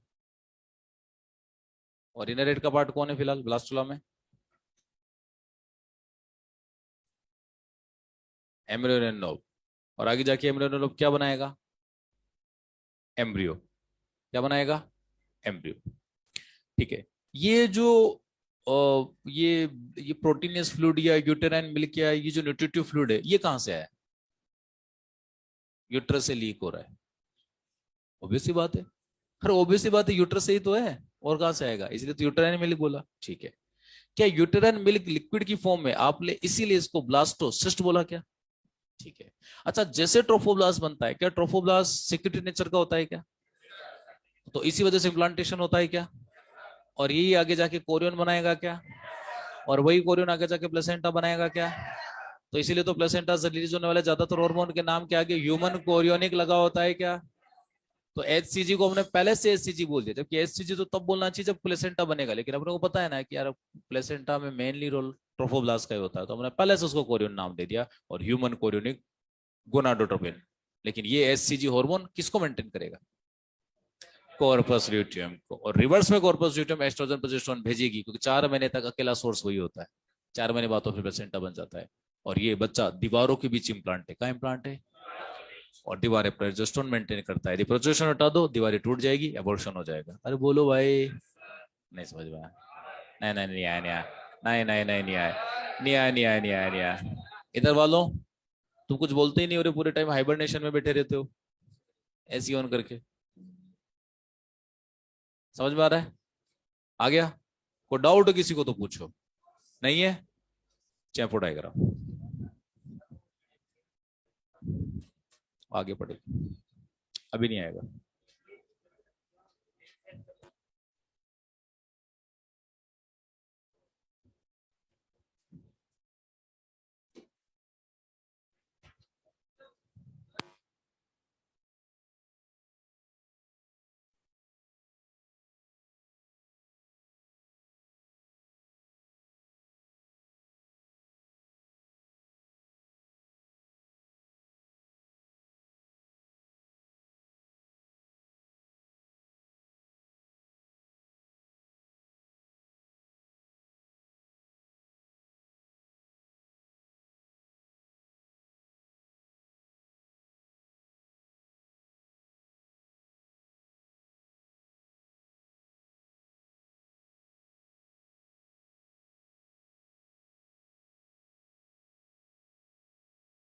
और इनर एट का पार्ट कौन है फिलहाल ब्लास्टुला में? Embryo lobe. और आगे जाके एम्ब्रियो लोब क्या बनाएगा? एम्ब्रियो। क्या बनाएगा? एम्ब्रियो। ठीक है। ये जो ये प्रोटीनियस फ्लूइड या यूटेराइन मिल्क या ये जो न्यूट्रिटिव फ्लूइड है, ये कहां से आया? यूट्रस से लीक हो रहा है। ऑब्वियस सी बात है। हर ऑब्वियस सी बात है, यूट्रस से ही तो है, और कहां से आएगा? इसलिए तो यूटेराइन मिल्क बोला, ठीक है। क्या यूटेराइन मिल्क लिक्विड की फॉर्म में आपने इसीलिए इसको ब्लास्टोसिस्ट बोला क्या? ठीक है। अच्छा, जैसे ट्रोफोब्लास्ट बनता है, क्या ट्रोफोब्लास्ट सेक्रेटरी नेचर का होता है क्या? तो इसी वजह से इम्प्लांटेशन होता है क्या? और यही आगे जाके कोरियन बनाएगा क्या? और वही कोरियन आगे जाके प्लेसेंटा बनाएगा क्या? तो इसीलिए तो प्लेसेंटा से रिलीज होने वाले ज्यादातर हार्मोन के नाम के आगे ह्यूमन कोरियोनिक लगा होता है क्या? तो एचसीजी को हमने पहले से एचसीजी बोल दिया, जबकि एचसीजी तो तब बोलना चाहिए जब प्लेसेंटा बनेगा, लेकिन अपने को पता है ना कि यार प्लेसेंटा में मेनली रोल ट्रोफोब्लास्ट का ही होता है, तो हमने पहले से उसको कोरियन नाम दे दिया, और ह्यूमन कोरियोनिक गोनाडोट्रोपिन। लेकिन ये एचसीजी हार्मोन किसको मेंटेन करेगा? कॉर्पस ल्यूटियम को। और रिवर्स में कॉर्पस ल्यूटियम एस्ट्रोजन प्रोजेस्टेरोन भेजेगी, क्योंकि 4 महीने तक अकेला सोर्स वही होता है। 4 महीने बाद तो फिर प्लेसेंटा बन जाता है, और ये बच्चा दीवारों के बीच इम्प्लांट है। क्या इम्प्लांट है? और दीवारें प्रोजेस्टेरोन मेंटेन करता है। यदि प्रोजेस्टेरोन हटा दो, दीवारें टूट जाएगी, एबॉर्शन हो जाएगा। अरे बोलो भाई, नहीं समझ में आया? नहीं नहीं नहीं आया, नहीं आया, नहीं नहीं नहीं नहीं आया, नहीं आया, नहीं आया, नहीं आया, नहीं आया। इधर वालों, तुम कुछ बोलते ही नहीं हो रहे, पूरे टाइम हाइबरनेशन में बैठे रहते हो एसी ऑन करके। समझ में आ रहा है? आ गया? कोई डाउट किसी को तो पूछो। नहीं है? चैपो डायग्राम आगे पढ़े, अभी नहीं आएगा।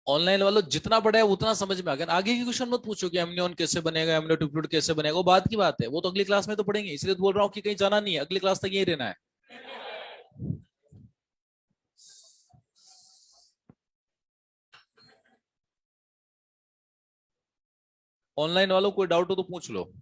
ऑनलाइन वालों जितना बड़ा है उतना समझ में आ गया। आगे की क्वेश्चन मत पूछो कि एमनियन कैसे बनेगा, एमनियोटिक फ्लूइड कैसे बनेगा, वो बात की बात है, वो तो अगली क्लास में तो पढ़ेंगे। इसलिए तो बोल रहा हूँ कि कहीं जाना नहीं है, अगली क्लास तक यही रहना है। ऑनलाइन वालों कोई डाउट हो तो पूछ लो।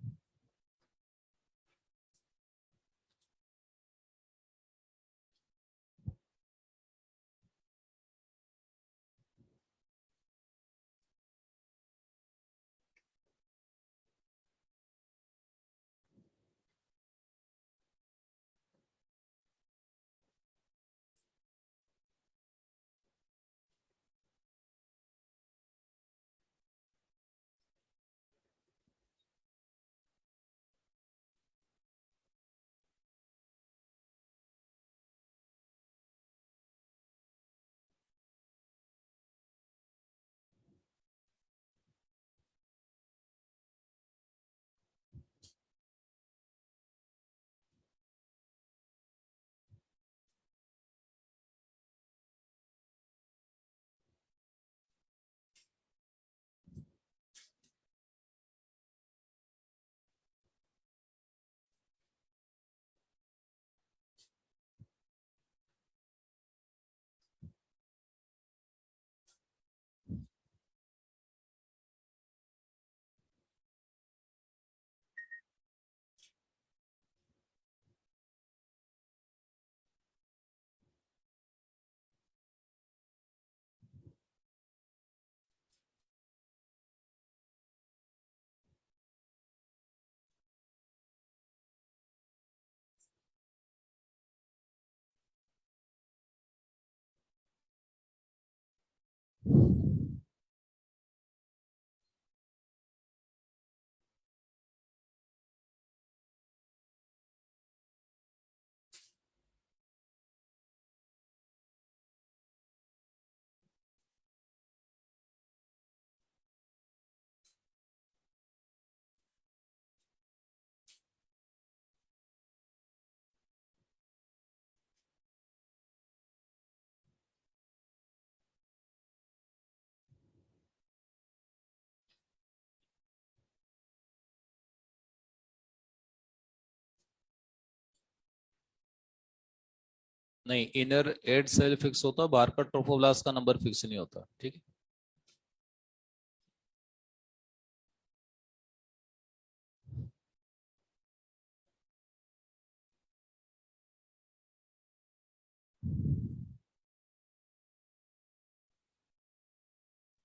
नहीं, इनर एड सेल फिक्स होता है, बाहर का ट्रोफोब्लास्ट का नंबर फिक्स नहीं होता। ठीक है।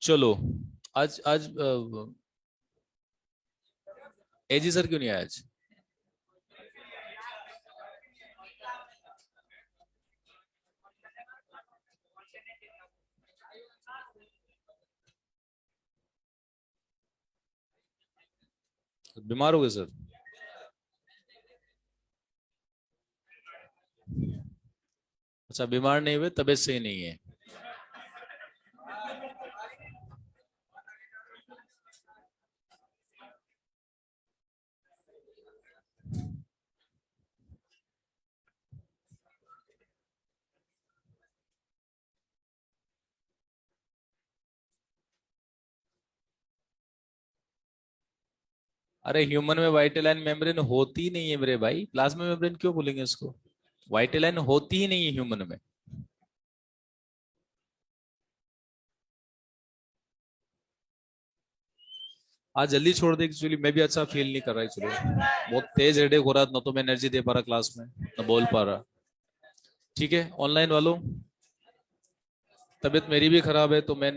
चलो, आज आज एजी सर क्यों नहीं आया आज? बीमार हो गए सर? अच्छा, बीमार नहीं हुए, तबीयत सही नहीं है। अरे ह्यूमन में वाइटेलाइन मेम्ब्रेन होती नहीं है मेरे भाई, प्लाज्मा मेम्ब्रेन क्यों बोलेंगे इसको? वाइटेलाइन होती ही नहीं है ह्यूमन में। आज जल्दी छोड़ दे, एक्चुअली मैं भी अच्छा फील नहीं कर रहा एक्चुअली। बहुत तेज हेडेक हो रहा, ना तो मैं एनर्जी दे पा रहा क्लास में, ना बोल पा रहा। ठीक है, ऑनलाइन वालों, तबीयत मेरी भी खराब है, तो मैं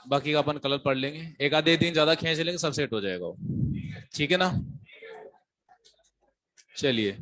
बाकी का अपन कलर पढ़ लेंगे, एक आधे दिन ज्यादा खींच लेंगे, सब सेट हो जाएगा वो। ठीक है ना? चलिए।